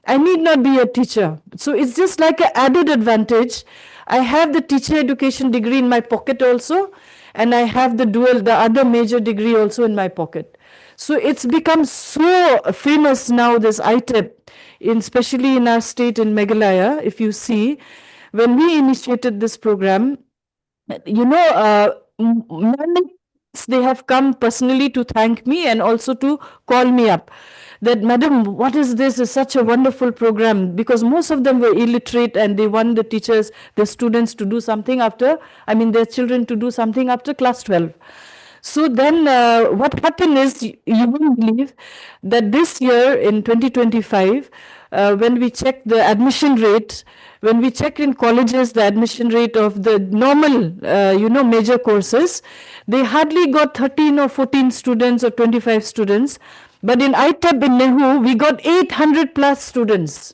I need not be a teacher. So it's just like an added advantage. I have the teacher education degree in my pocket also, and I have the other major degree also in my pocket. So it's become so famous now, this ITEP, especially in our state in Meghalaya. If you see, when we initiated this program, many, they have come personally to thank me and also to call me up that, madam, what is this? It's such a wonderful program, because most of them were illiterate and they want the teachers, the students to do something their children to do something after class 12. So then what happened is, you won't believe that this year in 2025, when we checked the admission rate, when we checked in colleges the admission rate of the normal, major courses, they hardly got 13 or 14 students or 25 students. But in ITEP in NEHU, we got 800 plus students.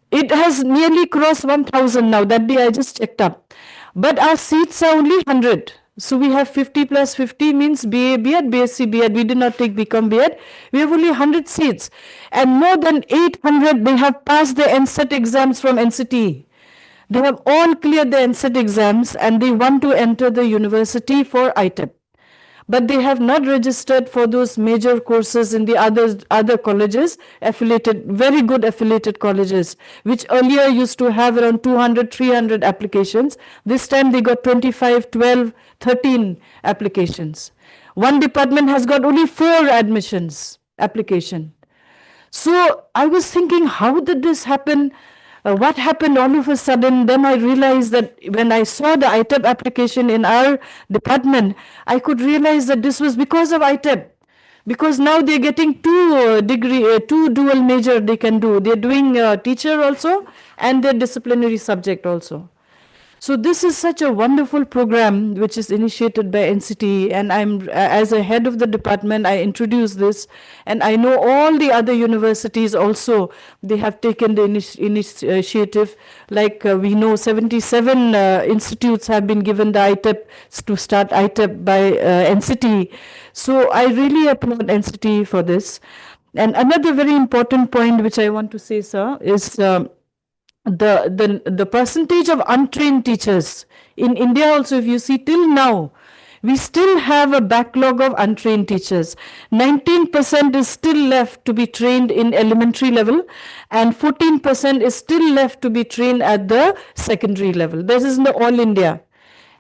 It has nearly crossed 1,000 now. That day I just checked up. But our seats are only 100. So we have 50 plus 50 means BA, B.Ed, BSc, B.Ed. We did not take BCom, B.Ed. We have only 100 seats. And more than 800, they have passed the NCET exams from NCT. They have all cleared the NCET exams and they want to enter the university for ITEP. But they have not registered for those major courses in the other colleges, affiliated, very good affiliated colleges, which earlier used to have around 200, 300 applications. This time they got 25, 12, 13 applications. One department has got only 4 admissions application. So I was thinking, how did this happen? What happened all of a sudden? Then I realized that when I saw the ITEP application in our department, I could realize that this was because of ITEP. Because now they're getting 2 dual major they can do. They're doing teacher also and their disciplinary subject also. So this is such a wonderful program which is initiated by NCT, and I'm as a head of the department, I introduce this, and I know all the other universities also, they have taken the initiative. Like we know 77 institutes have been given the ITEP to start ITEP by NCT. So I really applaud NCT for this. And another very important point which I want to say, sir, is the percentage of untrained teachers in India also, if you see till now, we still have a backlog of untrained teachers. 19% is still left to be trained in elementary level and 14% is still left to be trained at the secondary level. This is in the all India.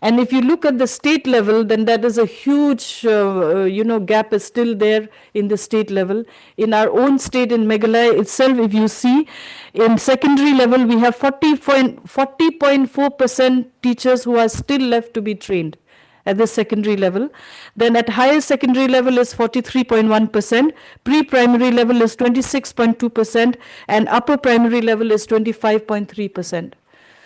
And if you look at the state level, then that is a huge, gap is still there in the state level. In our own state, in Meghalaya itself, if you see, in secondary level, we have 40.4% teachers who are still left to be trained at the secondary level. Then at higher secondary level is 43.1%, pre-primary level is 26.2%, and upper primary level is 25.3%.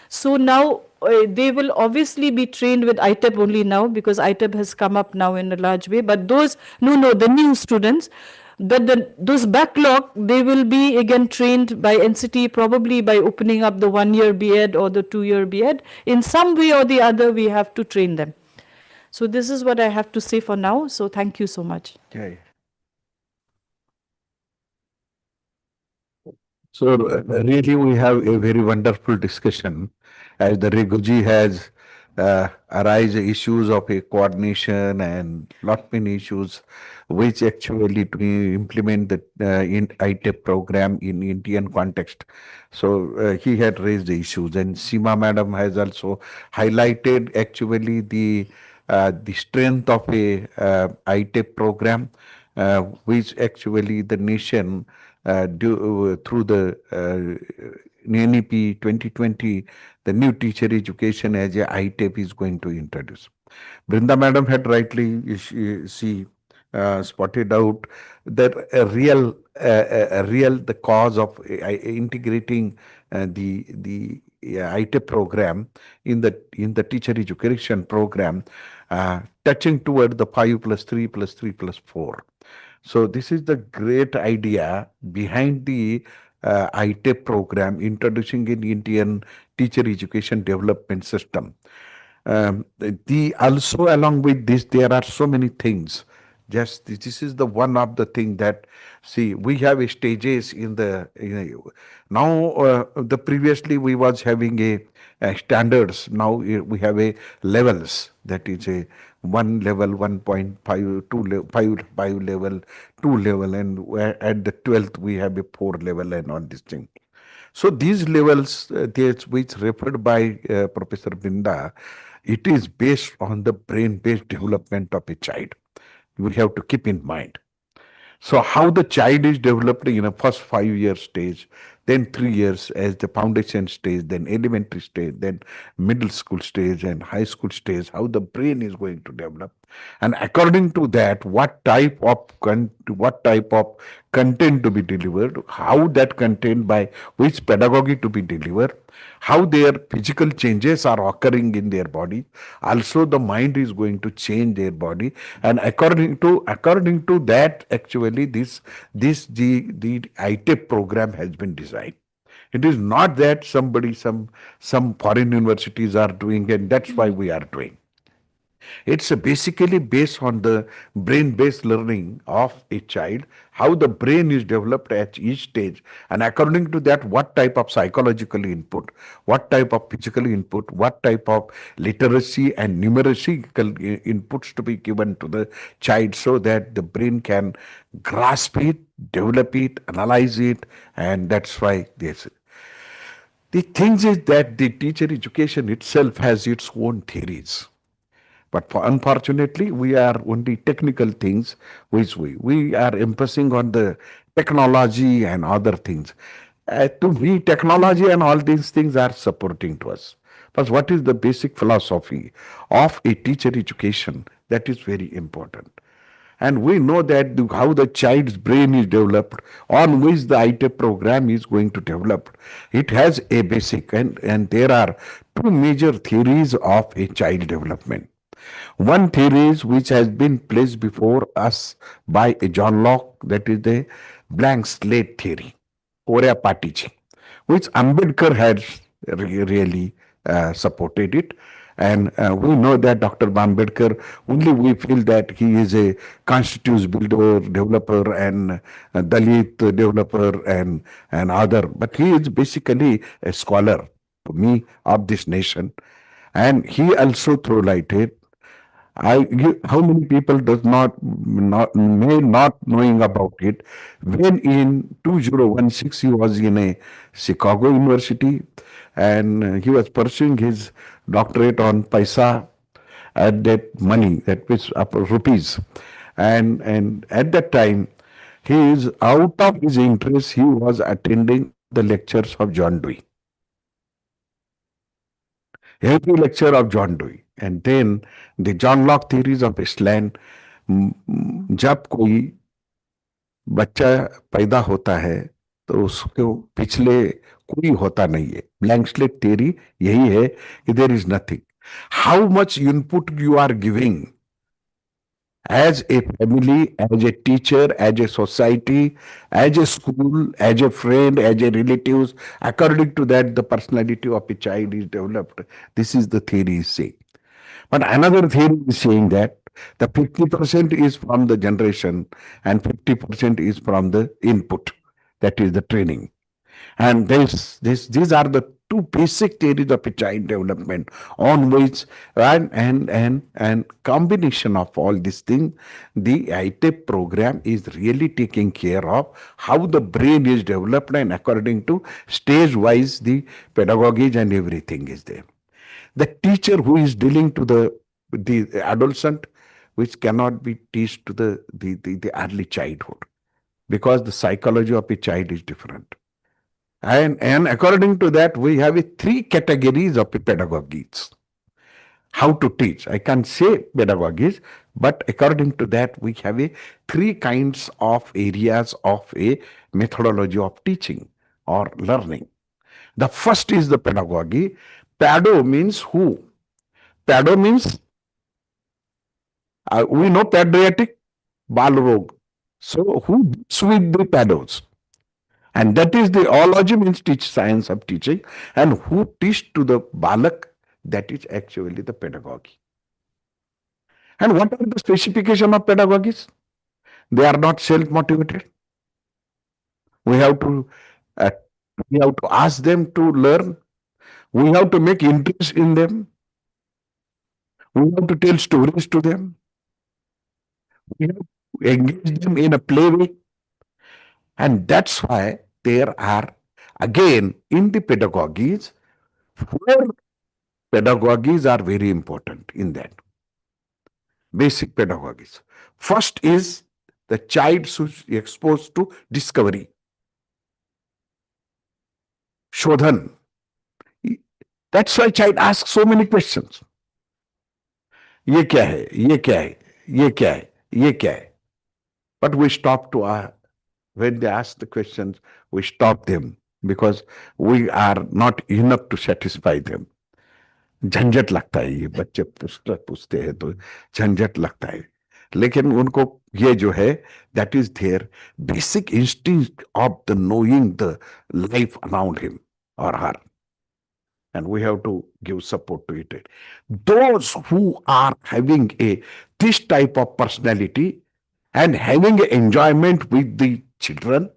So now they will obviously be trained with ITEP only now, because ITEP has come up now in a large way. But those, the new students, those backlog, they will be again trained by NCT, probably by opening up the 1-year B.Ed or the 2-year B.Ed. In some way or the other, we have to train them. So this is what I have to say for now. So thank you so much. Okay. So really, we have a very wonderful discussion, as the Reguji has arise issues of a coordination and lot many issues, which actually to implement the in ITEP program in Indian context. So he had raised the issues, and Seema Madam has also highlighted actually the strength of a ITEP program, which actually the nation through the NEP 2020, the new teacher education as a ITEP is going to introduce. Brinda Madam had rightly she spotted out that a real the cause of integrating the ITEP program in the teacher education program, touching toward the 5+3+3+4. So this is the great idea behind the ITEP program, introducing an Indian teacher education development system. Also along with this, there are so many things. Just this is the one of the thing that, see, we have stages in the now the previously we was having a standards. Now we have a levels, that is a 1 level, 1.5, 5 level, 2 level, and at the 12th we have a 4 level and all this thing. So these levels, which referred by Professor Binda, it is based on the brain-based development of a child. We have to keep in mind. So how the child is developed in a first 5-year stage, then 3 years as the foundation stage, then elementary stage, then middle school stage and high school stage, how the brain is going to develop. And according to that, what type of content to be delivered, how that content by which pedagogy to be delivered, how their physical changes are occurring in their body. Also, the mind is going to change their body, and according to that, actually, the ITEP program has been designed. It is not that some foreign universities are doing, and that's why we are doing. It's basically based on the brain-based learning of a child, how the brain is developed at each stage, and according to that, what type of psychological input, what type of physical input, what type of literacy and numeracy inputs to be given to the child so that the brain can grasp it, develop it, analyze it, and that's why this. The thing is that the teacher education itself has its own theories. But unfortunately, we are only technical things which we are emphasizing on the technology and other things. To me, technology and all these things are supporting to us. But what is the basic philosophy of a teacher education? That is very important. And we know that how the child's brain is developed, on which the ITEP program is going to develop. It has a basic, and there are two major theories of a child development. One theory is which has been placed before us by John Locke, that is the blank slate theory, Orea Patici, which Ambedkar had really supported it. And we know that Dr. Ambedkar, only we feel that he is a constitution builder, developer, and Dalit developer, and other. But he is basically a scholar, to me, of this nation. And he also through lighted how many people does may not knowing about it. When in 2016 he was in a Chicago University, and he was pursuing his doctorate on paisa, at that money, that was rupees, and at that time he is out of his interest. He was attending the lectures of John Dewey, every lecture of John Dewey. And then the John Locke theories of Islam. जब कोई बच्चा पैदा होता है तो उसको पिछले कोई होता नहीं है. ब्लैंक स्लेट theory यही है कि there is nothing. How much input you are giving as a family, as a teacher, as a society, as a school, as a friend, as a relatives, according to that the personality of a child is developed. This is the theory is saying. But another theory is saying that the 50% is from the generation and 50% is from the input, that is the training. And these are the two basic theories of a child development on which and combination of all these things, the ITEP program is really taking care of how the brain is developed, and according to stage wise the pedagogy and everything is there. The teacher who is dealing to the adolescent, which cannot be taught to the early childhood, because the psychology of a child is different. And according to that, we have three categories of pedagogies. How to teach. I can't say pedagogies, but according to that, we have three kinds of areas of a methodology of teaching or learning. The first is the pedagogy. Pado means who. Pado means, we know pediatric, Balrog. So who deals with the pados? And that is the ology means teach science of teaching. And who teach to the balak, that is actually the pedagogy. And what are the specification of pedagogies? They are not self-motivated. We have to ask them to learn. We have to make interest in them. We have to tell stories to them. We have to engage them in a play way. And that's why there are, again, in the pedagogies, 4 pedagogies are very important in that. Basic pedagogies. First is the child should be exposed to discovery. Shodhan. That's why child asks so many questions. ये क्या है? ये क्या है? ये क्या है? ये क्या है? But we stop to when they ask the questions, we stop them because we are not enough to satisfy them. झंझट लगता है, ये बच्चे पूछते हैं तो झंझट लगता है. लेकिन उनको ये जो है, that is their basic instinct of the knowing the life around him or her. and we have to give support to it. Those who are having this type of personality and having enjoyment with the children,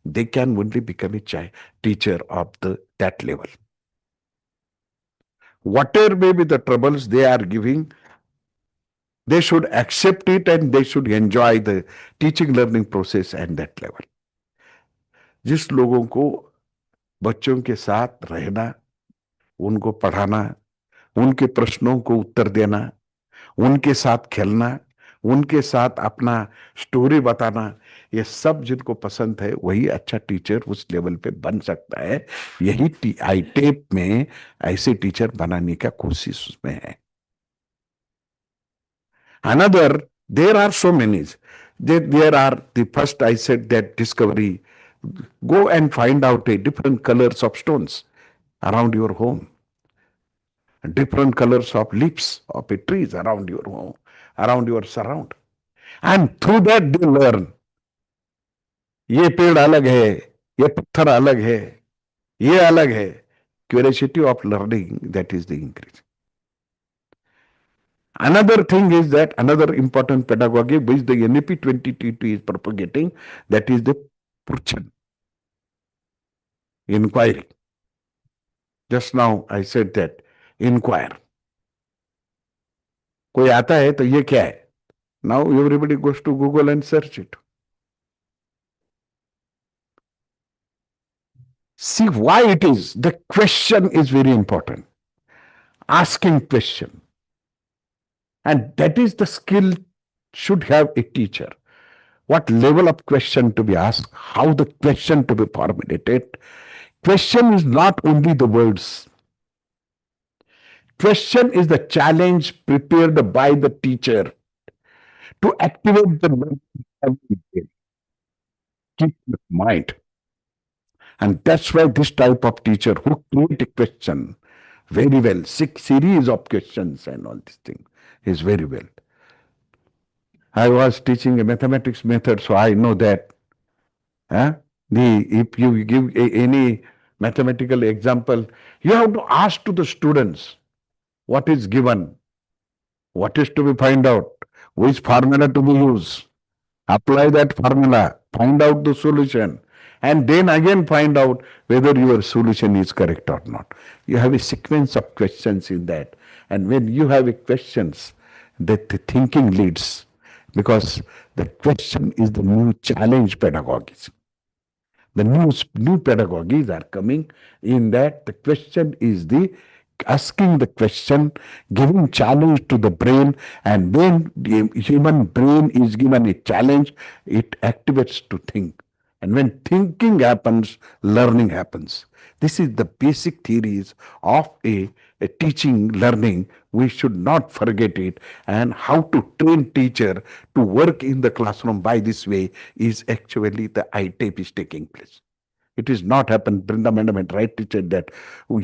they can only become a teacher of that level. Whatever may be the troubles they are giving, they should accept it and they should enjoy the teaching learning process at that level. जिस लोगों को बच्चों के साथ रहना, उनको पढ़ाना, उनके प्रश्नों को उत्तर देना, उनके साथ खेलना, उनके साथ अपना स्टोरी बताना, ये सब जिनको पसंद है वही अच्छा टीचर उस लेवल पे बन सकता है. यही आईटेप में ऐसे टीचर बनाने का कोशिश उसमें है. Another, there are so many. There are, the first I said that discovery, go and find out different colors of stones around your home, different colors of leaves of trees around your home, around your surround. And through that they learn. ये पेड़ अलग है, ये पत्थर अलग है, ये अलग है. Curiosity of learning, that is the increase. Another thing is that another important pedagogy which the NEP 2022 is propagating, that is the Purchan, inquiry. Just now I said that, inquire. कोई आता है तो ये क्या है? Now everybody goes to Google and search it. See why it is. The question is very important. Asking question. And that is the skill should have a teacher. What level of question to be asked, how the question to be formulated. Question is not only the words. Question is the challenge prepared by the teacher to activate the mind. And that's why this type of teacher who create a question very well, 6 series of questions and all these things is very well. I was teaching a mathematics method, so I know that. If you give any mathematical example, you have to ask to the students what is given, what is to be find out, which formula to be used, apply that formula, find out the solution, and then again find out whether your solution is correct or not. You have a sequence of questions in that, and when you have a questions, that the thinking leads, because the question is the new challenge pedagogies. The new pedagogies are coming in that the question is the asking the question, giving challenge to the brain, and when the human brain is given a challenge, it activates to think. And when thinking happens, learning happens. This is the basic theories of a teaching, learning. We should not forget it. And how to train teacher to work in the classroom by this way is actually the ITAP is taking place. It is not happened. Brinda Madam had rightly said that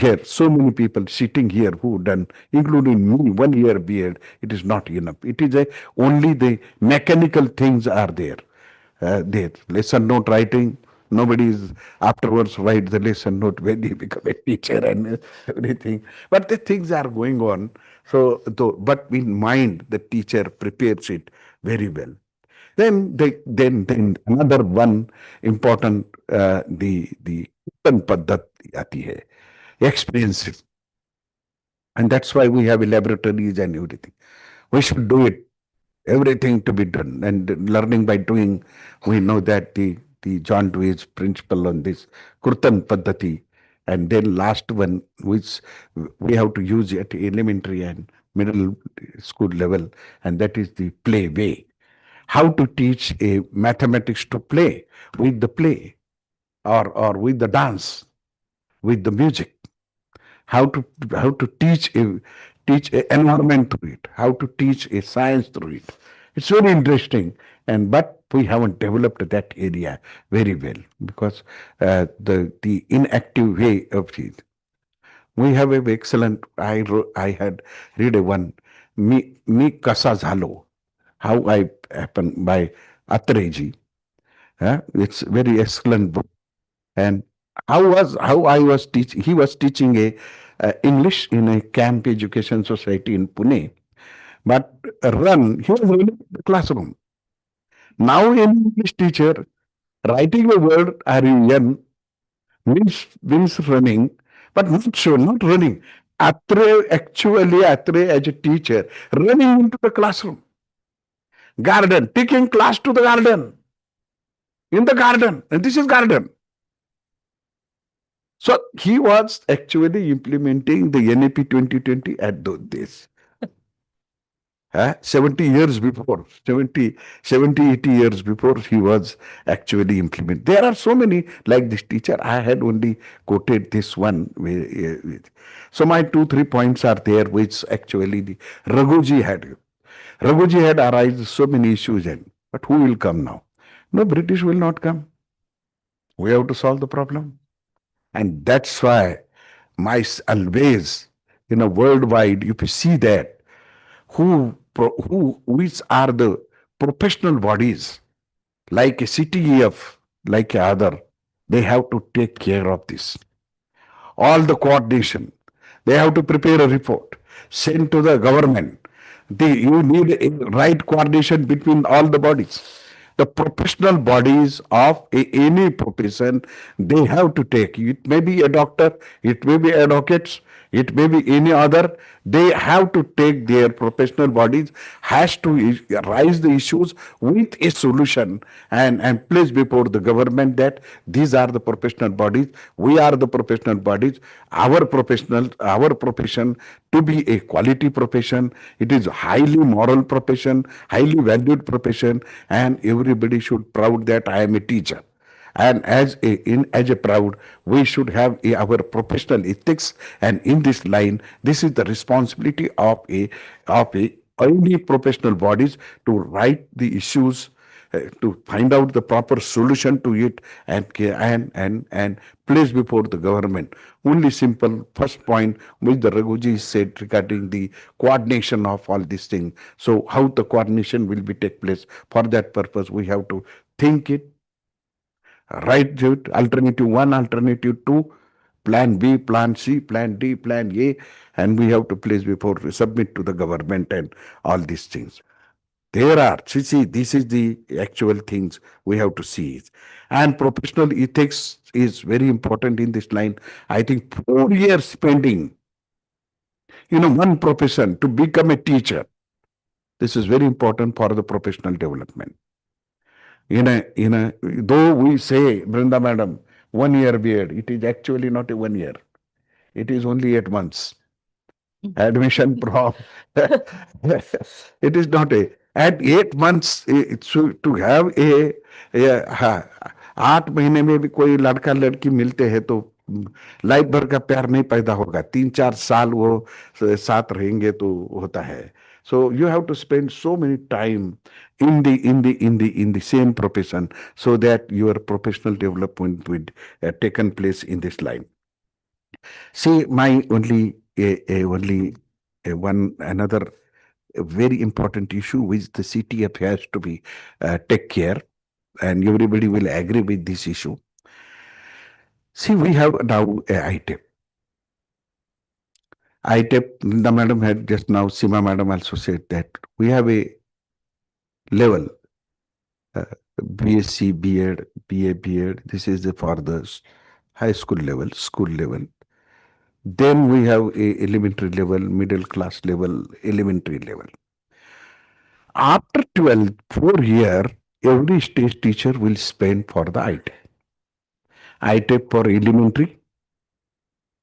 here so many people sitting here who done, including me, 1 year beard. It is not enough. It is only the mechanical things are there. There, lesson note writing. Nobody is afterwards write the lesson note when you become a teacher and everything. But the things are going on. So, but in mind, the teacher prepares it very well. Then another one important the Kirtan Paddhati aati hai, experiences. And that's why we have laboratories and everything. We should do it, everything to be done. And learning by doing, we know that the John Dewey's principle on this Kirtan Paddhati. And then last one, which we have to use at elementary and middle school level, and that is the play way. How to teach a mathematics to play with the play, or with the dance, with the music. How to teach a environment through it. How to teach a science through it. It's very interesting, but we haven't developed that area very well because the inactive way of it. We have an excellent. I had read one. Me kasa zalo. How I happened by Atreji. It's very excellent book. And how I was teaching. He was teaching English in a camp education society in Pune. But he was running the classroom. Now an English teacher writing a word RUN means running, but not sure, not running. Atre as a teacher, running into the classroom. Garden, taking class to the garden. In the garden. And this is garden. So he was actually implementing the NAP 2020 at those days. 70 years before, 80 years before he was actually implemented. There are so many like this teacher. I had only quoted this one. So my 2-3 points are there which actually the Raghuji had. Raghuji had arised so many issues in. But who will come now? No, British will not come. We have to solve the problem. And that's why always, worldwide, if you see that, which are the professional bodies, like a CTEF, like a other, they have to take care of this. All the coordination, they have to prepare a report, send to the government. You need a right coordination between all the bodies. The professional bodies of any profession, they have to take. It may be a doctor, it may be advocates, it may be any other. They have to take their professional bodies, has to raise the issues with a solution and place before the government that these are the professional bodies, we are the professional bodies, our profession to be a quality profession, it is highly moral profession, highly valued profession, and everybody should proud that I am a teacher. And as a proud, we should have our professional ethics. And in this line, this is the responsibility of any professional bodies to write the issues, to find out the proper solution to it, and place before the government. Only simple first point which the Raghuji said regarding the coordination of all these things. So how the coordination will be take place? For that purpose, we have to think it, write it, alternative 1, alternative 2, plan B, plan C, plan D, plan A, and we have to place before we submit to the government and all these things. There are, see, this is the actual things we have to see. And professional ethics is very important in this line. I think 4 years spending, one profession to become a teacher. This is very important for the professional development. Though we say, Brinda Madam, 1 year beard, it is actually not a 1 year. It is only 8 months. Admission prom. It is not at 8 months to have a 8 महीने में भी कोई लड़का लड़की मिलते हैं तो life भर का प्यार नहीं पैदा होगा, 3-4 साल वो साथ रहेंगे तो होता है. So you have to spend so many time in the same profession so that your professional development would taken place in this line. See, my only another very important issue which the CTF has to be take care, and everybody will agree with this issue. See, we have now a ITEP. ITEP, the madam had just now, Sima madam also said that we have a level, BSc, B.Ed, BA, B.Ed, this is for the high school level, school level. Then we have a elementary level, middle class level, elementary level. After 12th, 4 year, every state teacher will spend for the ITEP. ITEP for elementary,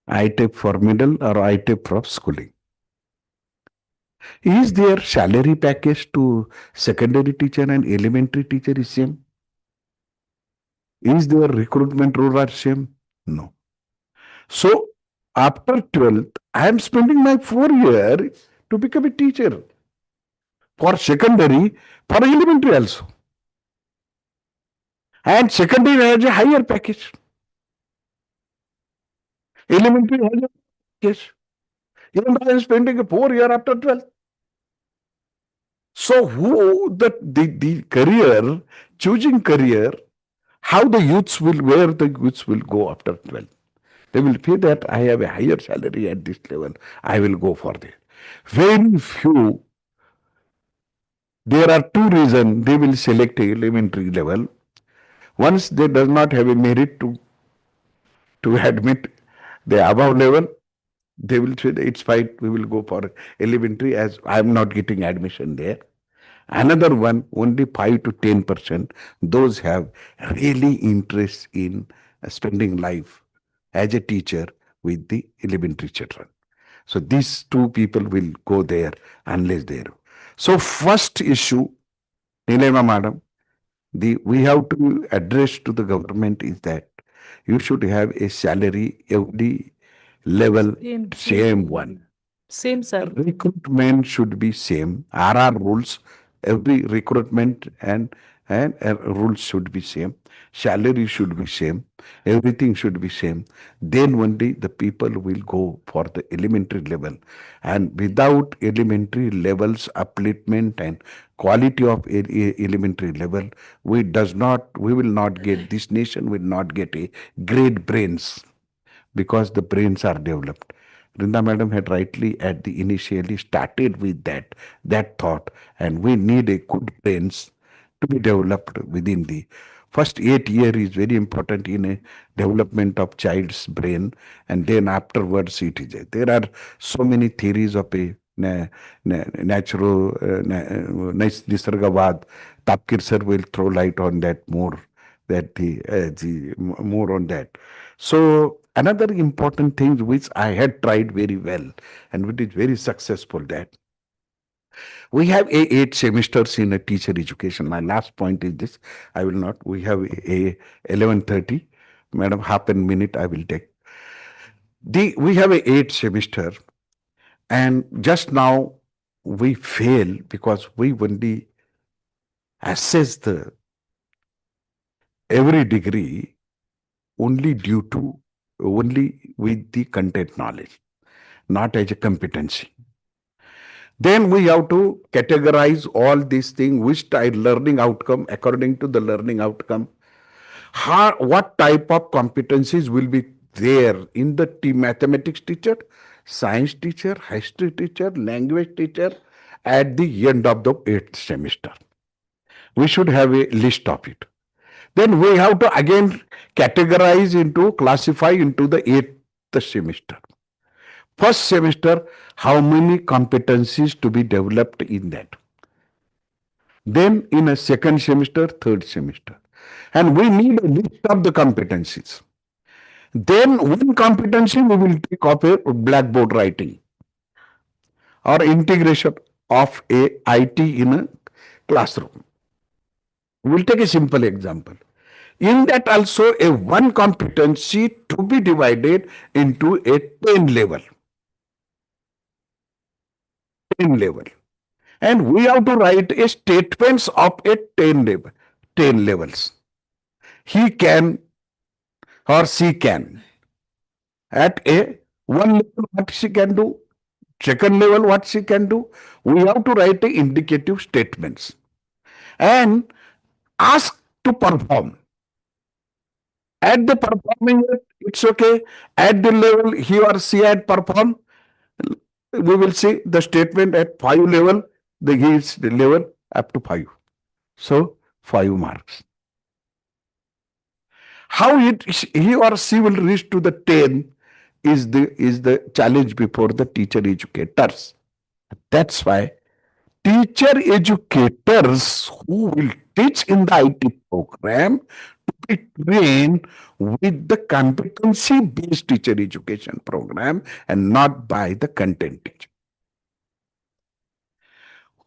ITEP for middle, or ITEP for schooling. Is there salary package to secondary teacher and elementary teacher is same? Is there recruitment rule are same? No. So after 12th, I am spending my 4 year to become a teacher. For secondary, for elementary also. And secondary has a higher package. Elementary has a package. Even though I am spending 4 year after 12th. So the career, choosing career, how the youths will, where the youths will go after 12th. They will feel that I have a higher salary at this level. I will go for that. Very few. There are two reasons they will select a elementary level. Once they does not have a merit to admit the above level, they will say it's fine. We will go for elementary as I am not getting admission there. Another one, only 5 to 10%, those have really interest in spending life as a teacher with the elementary children. So these two people will go there unless there. So first issue, Nilema madam, we have to address to the government is that you should have a salary every level same one. Same, sir. Recruitment should be same. RR rules, every recruitment and rules should be same. Salary should be same. Everything should be same. Then only the people will go for the elementary level. And without elementary levels upliftment and quality of elementary level, we will not get, this nation will not get a great brains because the brains are developed. Rinda madam had rightly at the initially started with that thought, and we need a good brains to be developed within the first 8 years is very important in a development of child's brain, and then afterwards it is. There are so many theories of a natural Nisargavad. Tapkir sir will throw light on that more. The more on that. So another important thing which I had tried very well and which is very successful, that we have 8 semesters in a teacher education. My last point is this. I will not. We have a 11:30. Madam, half a minute I will take. We have a 8 semester, and just now we fail because we only assess the every degree only with the content knowledge, not as a competency. Then we have to categorize all these things, which type learning outcome, according to the learning outcome, what type of competencies will be there in the mathematics teacher, science teacher, history teacher, language teacher at the end of the 8th semester. We should have a list of it. Then we have to again classify into the 8th semester. First semester, how many competencies to be developed in that. Then in a second semester, third semester. And we need a list of the competencies. Then one competency we will take up a blackboard writing or integration of a IT in a classroom. We'll take a simple example. In that also a one competency to be divided into a 10 level. 10 level. And we have to write a statements of a 10 levels. He can or she can. At a one level, what she can do. Second level, what she can do. We have to write a indicative statements. And ask to perform. At the performing, it's okay. At the level he or she had performed, we will see the statement at 5 level, the level up to 5. So 5 marks. How he or she will reach to the 10 is the challenge before the teacher educators. That's why teacher educators who will teach in the IT program to be trained with the competency-based teacher education program and not by the content teacher.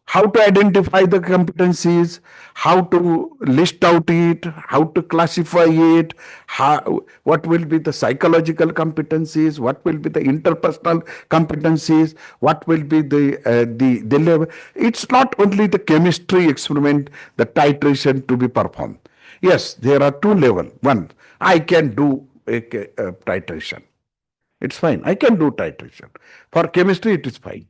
How to identify the competencies, how to list out it, how to classify it, what will be the psychological competencies, what will be the interpersonal competencies, what will be the level. It's not only the chemistry experiment, the titration to be performed. Yes, there are 2 levels. One, I can do a titration. It's fine. I can do titration. For chemistry, it is fine.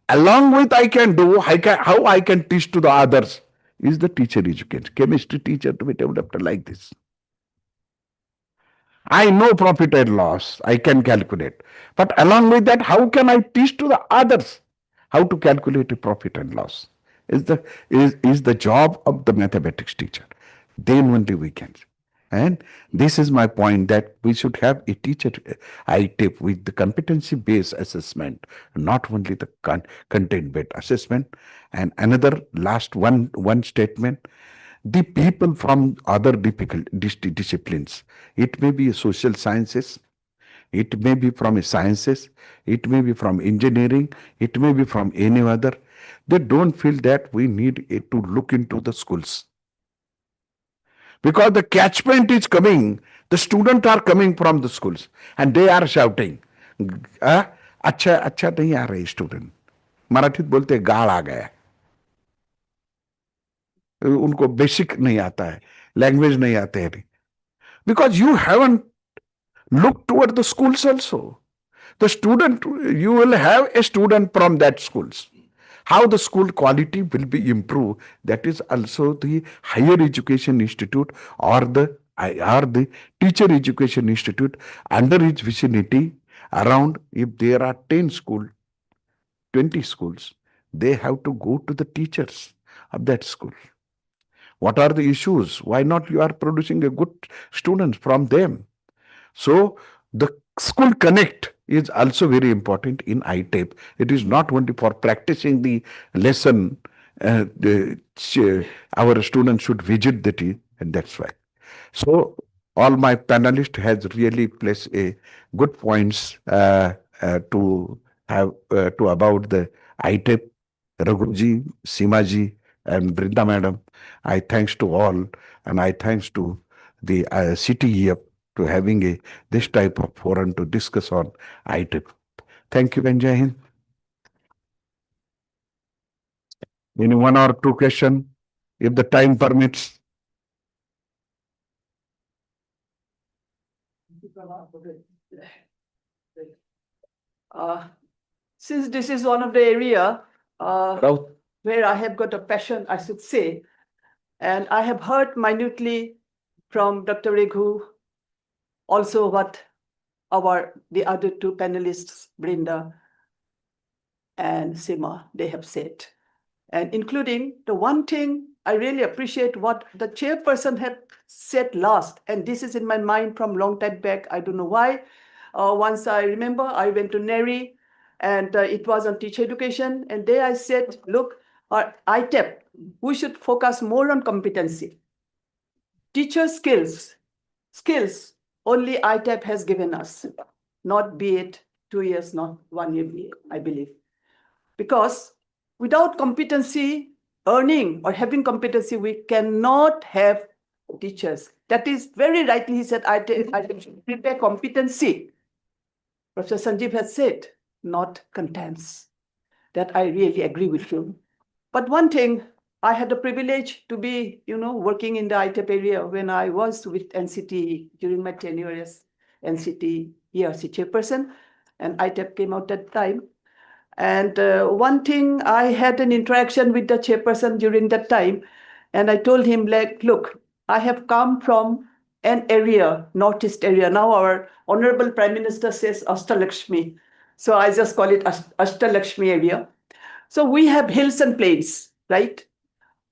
Along with how I can teach to the others is the teacher education. Chemistry teacher to be developed like this. I know profit and loss, I can calculate. But along with that, how can I teach to the others how to calculate a profit and loss? Is the job of the mathematics teacher. Then only we can. And this is my point, that we should have a teacher ITIP with the competency-based assessment, not only the content-based assessment. And another last one statement: the people from other difficult disciplines, it may be social sciences, it may be from sciences, it may be from engineering, it may be from any other, they don't feel that we need to look into the schools. Because the catchment is coming, the students are coming from the schools and they are shouting, अच्छा अच्छा नहीं आ रहे student, मराठीत बोलते गाल आ गया, उनको basic नहीं आता है, लैंग्वेज नहीं आते हैं, because you haven't looked toward the schools also. The student, you will have a student from that schools. How the school quality will be improved, that is also the higher education institute or the teacher education institute under its vicinity around. If there are 10 schools, 20 schools, they have to go to the teachers of that school. What are the issues? Why not you are producing a good students from them? So the school connect is also very important in ITEP. It is not only for practicing the lesson, our students should visit the team, and that's why. So all my panelists has really placed a good points to have to about the ITEP, Raghuji, Simaji, and Brinda madam. I thanks to all, and I thanks to the CTEF to having this type of forum to discuss on ITIP. Thank you, and Jai Hind. Any one or two question, if the time permits. Since this is one of the area Raut. where I have got a passion, I should say, and I have heard minutely from Dr. Raghu also what the other two panelists, Brinda and Seema, they have said. And including the one thing I really appreciate what the chairperson had said last, and this is in my mind from long time back, I don't know why. Once I remember, I went to NERI and it was on teacher education, and there I said, look, our ITEP, we should focus more on competency. Teacher skills, only ITEP has given us, not be it 2 years, not 1 year BA, I believe. Because without competency, earning or having competency, we cannot have teachers. That is very rightly he said, ITEP should prepare competency. Professor Sanjeev has said, not contents. That I really agree with you. But one thing, I had the privilege to be, working in the ITEP area when I was with NCT during my tenure as NCT ERC chairperson, and ITEP came out that time. And one thing, I had an interaction with the chairperson during that time, and I told him, like, look, I have come from an area, Northeast area. Now our Honorable Prime Minister says Ashtalakshmi. So I just call it Ashtalakshmi area. So we have hills and plains, right?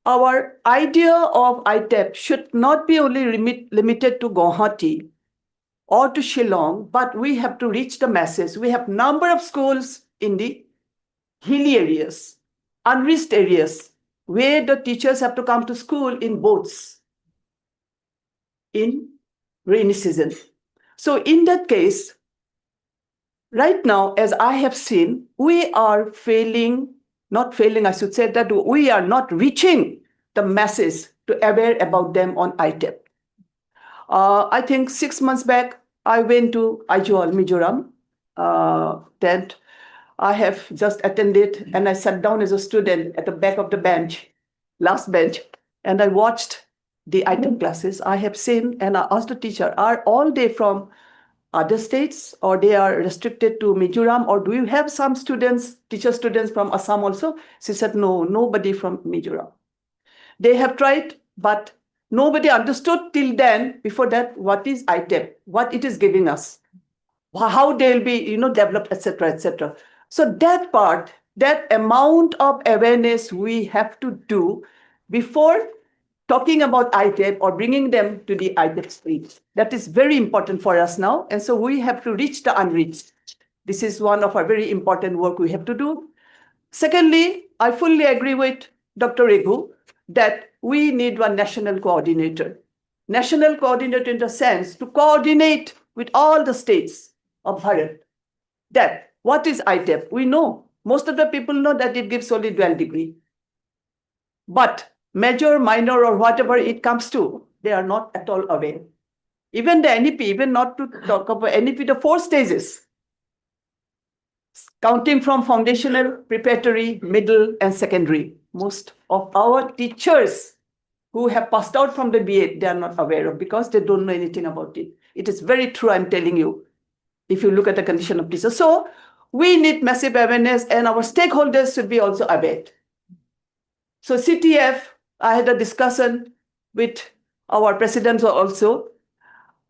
Our idea of ITEP should not be only limited to Guwahati or to Shillong, but we have to reach the masses. We have number of schools in the hilly areas, unreached areas, where the teachers have to come to school in boats in rainy season. So in that case, right now, as I have seen, we are I should say that we are not reaching the masses to aware about them on ITEP. I think 6 months back, I went to Aizawl, Mizoram. That I have just attended, and I sat down as a student at the back of the bench, last bench, and I watched the ITEP classes. I have seen, and I asked the teacher, are all they from other states, or they are restricted to Mizoram, or do you have some students, teacher students from Assam also? She said, no, nobody from Mizoram. They have tried, but Nobody understood till then, before that, what is ITEP, what it is giving us, how they'll be, developed, etc., etc. So that part, that amount of awareness we have to do before talking about ITEP or bringing them to the ITEP stage. That is very important for us now. And so we have to reach the unreached. This is one of our very important work we have to do. Secondly, I fully agree with Dr. Raghu that we need one national coordinator. National coordinator in the sense to coordinate with all the states of Bharat. That what is ITEP? We know, most of the people know that it gives only dual degree. But major, minor, or whatever it comes to, they are not at all aware. Even the NEP, even not to talk about NEP, the 4 stages, counting from foundational, preparatory, middle, and secondary. Most of our teachers who have passed out from the BA, they are not aware of because they don't know anything about it. It is very true, I'm telling you, if you look at the condition of teachers. So we need massive awareness, and our stakeholders should be also aware. So CTEF, I had a discussion with our presidents also.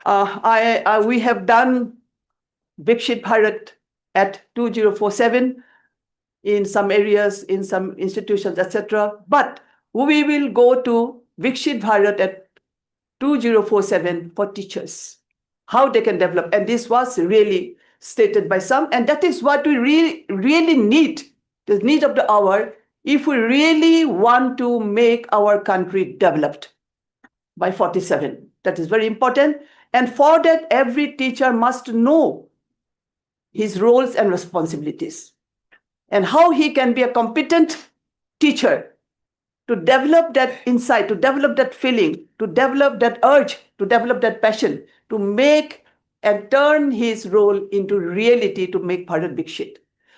We have done Vikshit Bharat at 2047 in some areas, in some institutions, etc. But we will go to Vikshit Bharat at 2047 for teachers, how they can develop. And this was really stated by some, and that is what we really need, the need of the hour, if we really want to make our country developed by 47. That is very important. And for that, every teacher must know his roles and responsibilities and how he can be a competent teacher to develop that insight, to develop that feeling, to develop that urge, to develop that passion, to make and turn his role into reality to make Bharat Vikshit.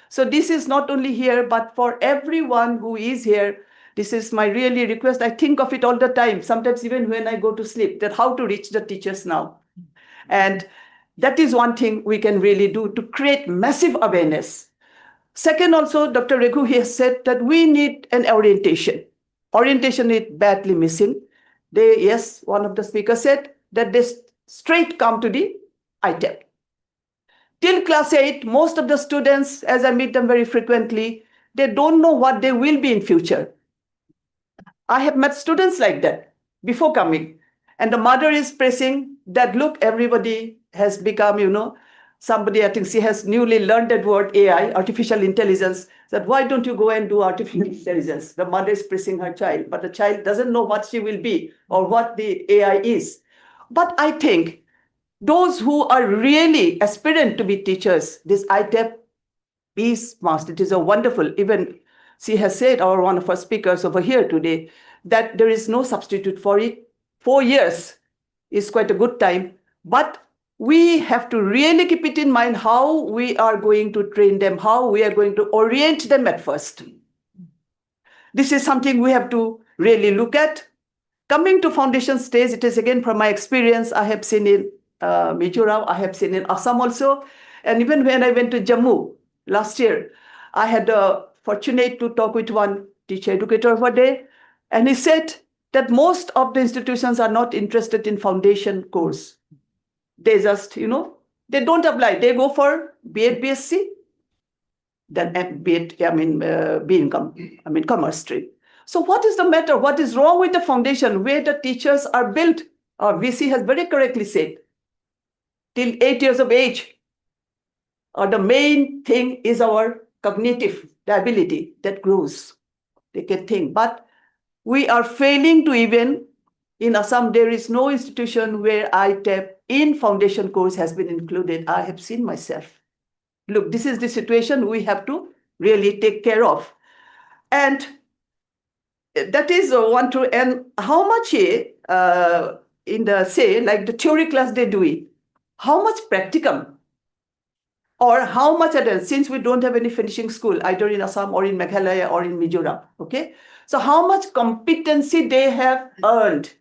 So this is not only here, but for everyone who is here, this is my really request. I think of it all the time, sometimes even when I go to sleep, that how to reach the teachers now. And that is one thing we can really do to create massive awareness. Second, also, Dr. Raghu has said that we need an orientation. Orientation is badly missing. Yes, one of the speakers said that they straight come to the ITEP. Till class 8, most of the students, as I meet them very frequently, they don't know what they will be in future. I have met students like that before coming. And the mother is pressing that, look, everybody has become, somebody, I think she has newly learned that word AI, artificial intelligence, that why don't you go and do artificial intelligence? The mother is pressing her child, but the child doesn't know what she will be or what the AI is. But I think those who are really aspirant to be teachers, this ITEP is must. It is a wonderful, even she has said, or one of our speakers over here today, that there is no substitute for it. 4 years is quite a good time, but we have to really keep it in mind how we are going to train them, how we are going to orient them at first. This is something we have to really look at. Coming to foundation stage, it is again from my experience, I have seen in Mizoram, I have seen in Assam also. And even when I went to Jammu last year, I had fortunate to talk with one teacher educator over there. And he said that most of the institutions are not interested in foundation course. They just, they don't apply. They go for B.Ed, BSc, then B.Ed, commerce stream. So what is the matter? What is wrong with the foundation where the teachers are built? Our VC has very correctly said, till 8 years of age, the main thing is our cognitive, the ability that grows. They can think. But we are failing to even, in Assam, there is no institution where ITEP in foundation course has been included. I have seen myself. Look, this is the situation we have to really take care of. And that is one true. And how much in the, say, like the theory class they do it, how much practicum or how much attendance, since we don't have any finishing school, either in Assam or in Meghalaya or in Mizoram, okay? So how much competency they have earned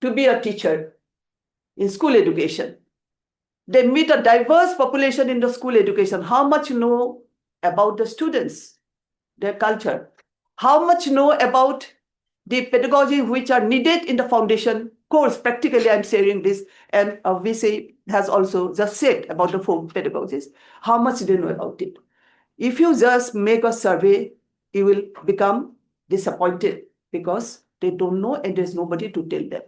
to be a teacher in school education. They meet a diverse population in the school education. How much know about the students, their culture? How much know about the pedagogy which are needed in the foundation course. Practically, I'm sharing this, and VC has also just said about the 4 pedagogies. How much they know about it? If you just make a survey, you will become disappointed because they don't know and there's nobody to tell them.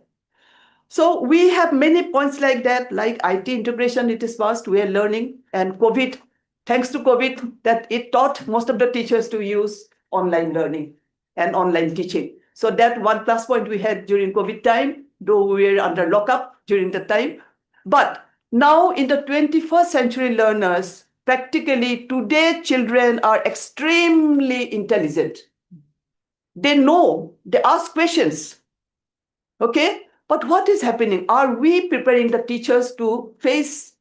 So we have many points like that, like IT integration, it is fast, we are learning, and COVID, thanks to COVID, that it taught most of the teachers to use online learning and online teaching. So that one plus point we had during COVID time, though we were under lockup during the time. But now in the 21st century learners, practically today children are extremely intelligent. They know, they ask questions, okay? But what is happening? Are we preparing the teachers to face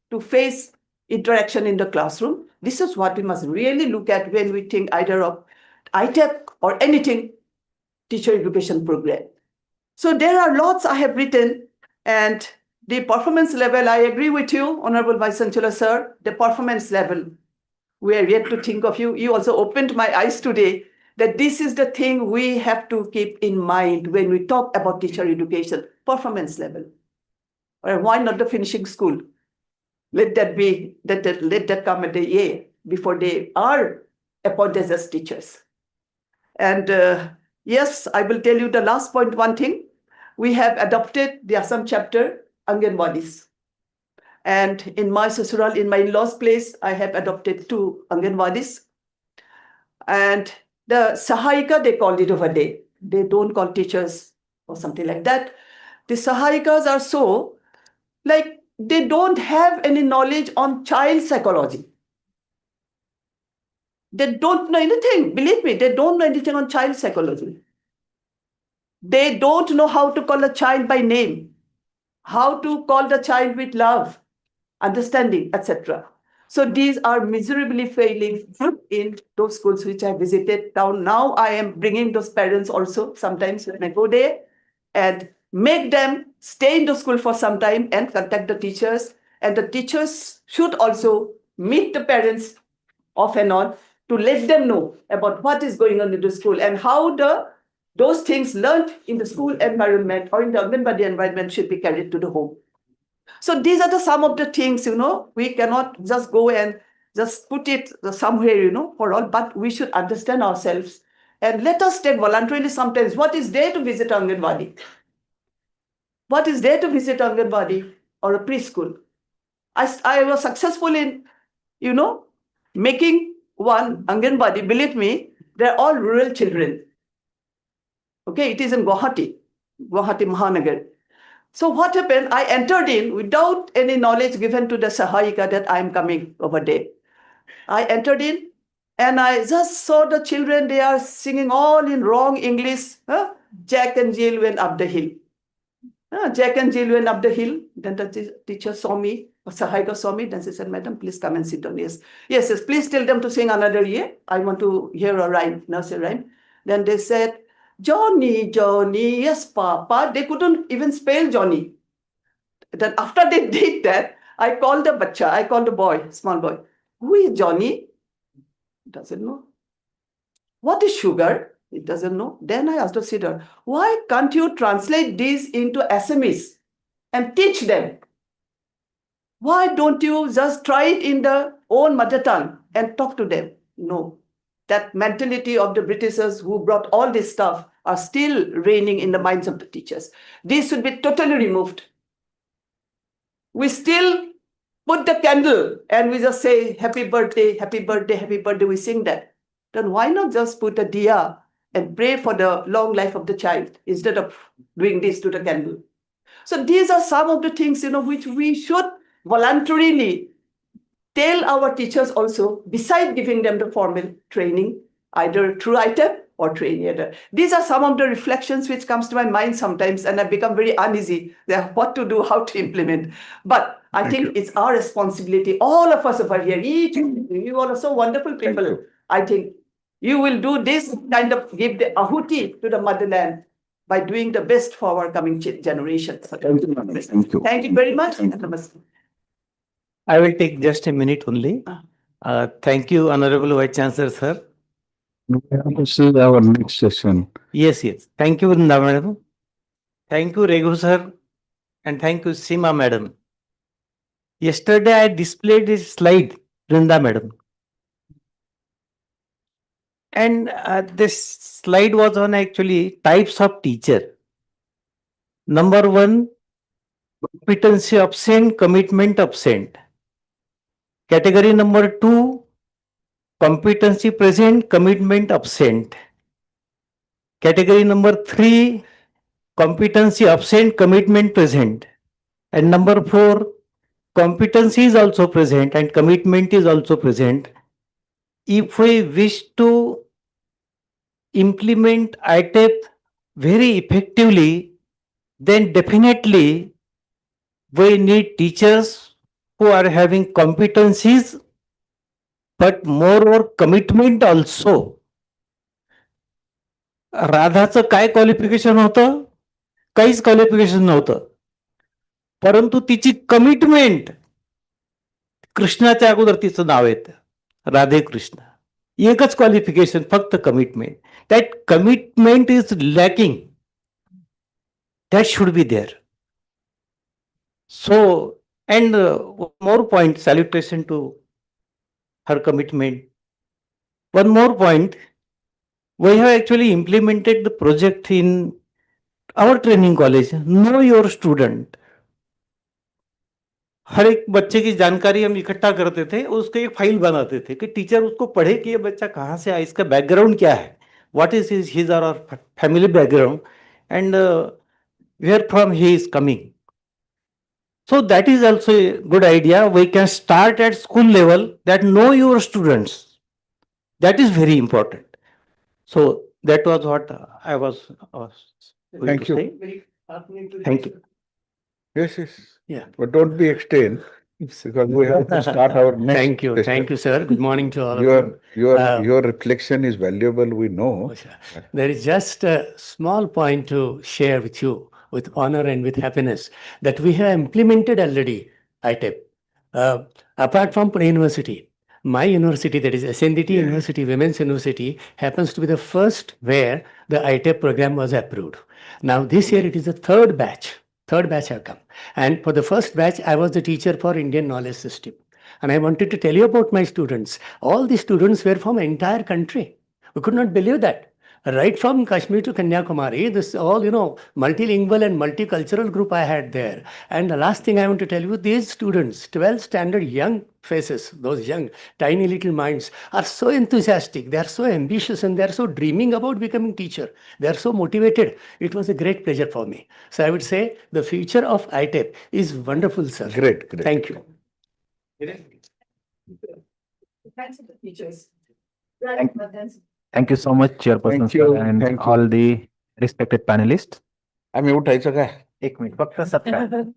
interaction in the classroom? This is what we must really look at when we think either of ITEP or anything teacher education program. So there are lots I have written, and the performance level, I agree with you, Honorable Vice Chancellor, sir, the performance level, we are yet to think of you. You also opened my eyes today that this is the thing we have to keep in mind when we talk about teacher education, performance level. Or why not the finishing school? Let that be, let that come at the year before they are appointed as teachers. And yes, I will tell you the last point, one thing. We have adopted the Assam chapter, Anganwadis. And in my sasural, in my in-laws place, I have adopted 2 Anganwadis. And the Sahayika, they call it over there. They don't call teachers or something like that. The Sahayikas are so, like, they don't have any knowledge on child psychology. They don't know anything. Believe me, they don't know anything on child psychology. They don't know how to call a child by name, how to call the child with love, understanding, etc. So these are miserably failing in those schools which I visited. Now I am bringing those parents also sometimes when I go there and make them stay in the school for some time and contact the teachers. And the teachers should also meet the parents off and on to let them know about what is going on in the school and how those things learned in the school environment or in the Anganwadi environment should be carried to the home. So these are some of the things, we cannot just go and just put it somewhere, for all, but we should understand ourselves and let us take voluntarily sometimes what is there to visit Anganwadi. What is there to visit Anganwadi or a preschool? I was successful in, making one Anganwadi. Believe me, they're all rural children. Okay, it is in Guwahati Mahanagar. So what happened? I entered in without any knowledge given to the Sahayika that I am coming over there. I entered in and I just saw the children, they are singing all in wrong English. Jack and Jill went up the hill. Jack and Jill went up the hill. Then the teacher saw me, Sahayika saw me. Then she said, Madam, please come and sit down. Yes, please tell them to sing another year. I want to hear a rhyme, nursery rhyme. Then they said, Johnny, Johnny, yes, Papa. They couldn't even spell Johnny. Then after they did that, I called the boy, small boy. Who is Johnny? Doesn't know. What is sugar? It doesn't know. Then I asked the sitter, why can't you translate these into Assamese and teach them? Why don't you just try it in their own mother tongue and talk to them? No. That mentality of the Britishers who brought all this stuff are still reigning in the minds of the teachers. This should be totally removed. We still put the candle and we just say, happy birthday, happy birthday, happy birthday. We sing that. Then why not just put a diya and pray for the long life of the child instead of doing this to the candle? So these are some of the things, which we should voluntarily tell our teachers also, besides giving them the formal training, either through ITEP or training. These are some of the reflections which comes to my mind sometimes, and I become very uneasy there, what to do, how to implement. But I think it's our responsibility, all of us over here, each you all are so wonderful people. I think you will do this kind of, give the ahuti to the motherland by doing the best for our coming generation. Thank you. Thank you very much. I will take just a minute only. Thank you, Honorable Vice Chancellor, sir. We have to see our next session. Yes, yes. Thank you, Vrinda madam. Thank you, Raghu sir. And thank you, Seema madam. Yesterday, I displayed a slide, Vrinda madam. And this slide was on actually types of teacher. Number one, competency absent, commitment absent. Category number two, competency present, commitment absent. Category number three, competency absent, commitment present. And number four, competency is also present and commitment is also present. If we wish to implement ITEP very effectively, then definitely we need teachers who are having competencies, but more commitment also. राधाचं काय qualification होतं? काहीच qualification नव्हतं. परंतु तिची commitment, कृष्णाच्या अगोदर तिचं नाव येतं, राधे कृष्ण. एकच क्वालिफिकेशन, फक्त commitment. That commitment is lacking. That should be there. So, and one more point, salutation to her commitment. One more point, we have actually implemented the project in our training college. Know your student. हर एक बच्चे की जानकारी हम इकट्ठा करते थे, उसको एक फाइल बनाते थे कि टीचर उसको पढ़े कि ये बच्चा कहाँ से आया, इसका बैकग्राउंड क्या है, what is his or her family background, and where from he is coming. So that is also a good idea. We can start at school level, that know your students. That is very important. So that was what I was going Thank to you. say. Thank you. Yes, yes. Yeah. But don't be extend because we have to start our next. Thank you. session. Thank you, sir. Good morning to all of you. Your reflection is valuable, we know. There is just a small point to share with you with honor and with happiness that we have implemented already ITEP. Apart from Pune University, my university, that is SNDT University, Women's University, happens to be the first where the ITEP program was approved. Now this year it is the third batch. Third batch have come. And for the first batch, I was the teacher for Indian knowledge system. And I wanted to tell you about my students. All the students were from entire country. We could not believe that. Right from Kashmir to Kanyakumari, this all, multilingual and multicultural group I had there. And the last thing I want to tell you, these students, 12th standard young faces, those young, tiny little minds, are so enthusiastic, they are so ambitious, and they are so dreaming about becoming teacher. They are so motivated. It was a great pleasure for me. So I would say the future of ITEP is wonderful, sir. Great. Thank you. Thanks to the teachers. Thank you so much, Chairperson Thank you. sir, and Thank you. all the respected panelists. आम्ही उठायचं काय? एक minute फक्त सत्कार.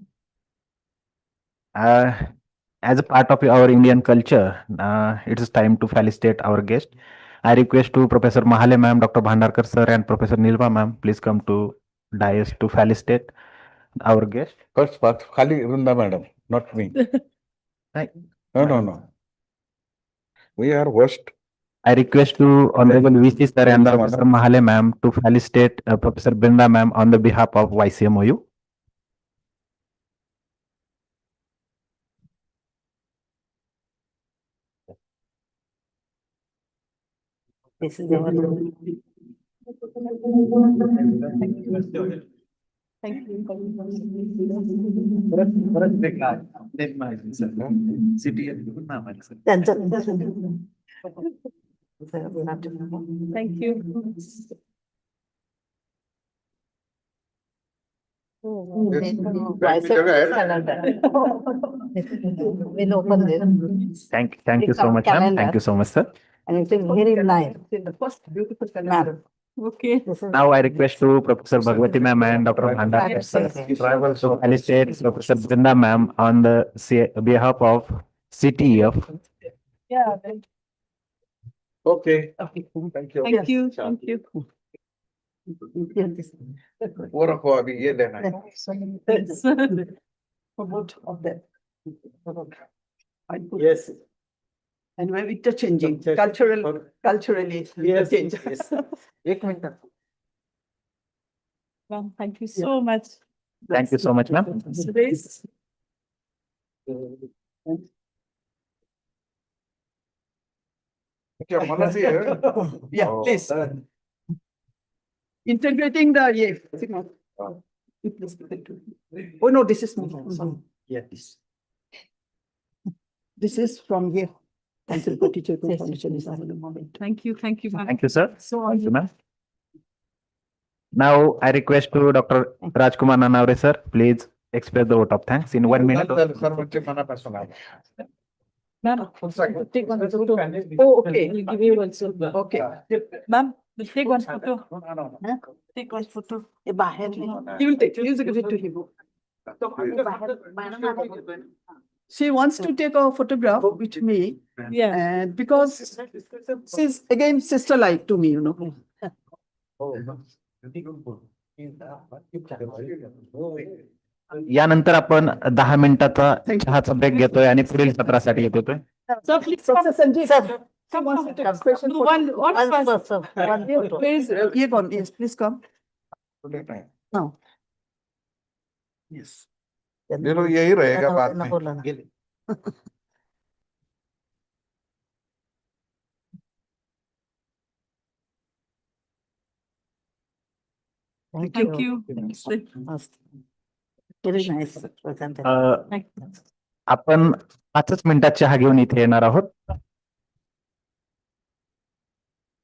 As a part of our Indian culture, it is time to felicitate our guest. I request to Professor Mahale ma'am, Dr. Bhandarkar sir, and Professor Nilma ma'am, please come to dais to felicitate our guest. First part, खाली वृंदा madam, not me. Right. No. We are worst. I request to Honorable VC sir and Brinda Professor madam. Mahale ma'am to felicitate Professor Brinda ma'am on the behalf of YCMOU. This is our. Thank you. Thank you. We'll open this. Thank you so much, ma'am. Thank you so much, sir. And it is very nice. The first beautiful calendar. Okay. Now I request to Professor Bhagwati ma'am and Dr. Bhandarkar sir to felicitate Professor Brinda ma'am on the behalf of CTEF. Yeah. Okay. Thank you. Thank you. वो रखो अभी ये लेना है. For both of them. Yes. And we're interchanging culturally. Yes, interchange. yes. एक minute. Ma'am, thank you so much. Thank you so much, ma'am. Space. Yeah, please. Integrating the, yeah. Oh, no, this is not. Yeah, this. This is from here. Council for Teacher Confirmation is having a moment. Thank you, ma'am. Thank you, sir. So Thank you, ma'am. Now I request to Dr. Rajkumar Nanavre, sir, please express the vote of thanks in 1 minute. Ma'am, take one photo. Oh, okay. We'll give you one silver. Okay. Ma'am, we'll take one photo. Take one photo. He will take, he'll give it to him. She wants to take a photograph with me, Yeah. and because she's again sister-like to me, you know. यानंतर आपण 10 मिनिटाचा चहाचा break घेतोय आणि पुढील सत्रासाठी येतोय. Sir, please Professor Sanjeev, Sir, she wants to take a special do photo. one first. Please, Yegon, yes, please come. Now. Yes. ये लोग यही रहेगा बाद में. Thank you. Very nice. आपण 5 मिनिटात चहा घेऊन इथे येणार आहोत.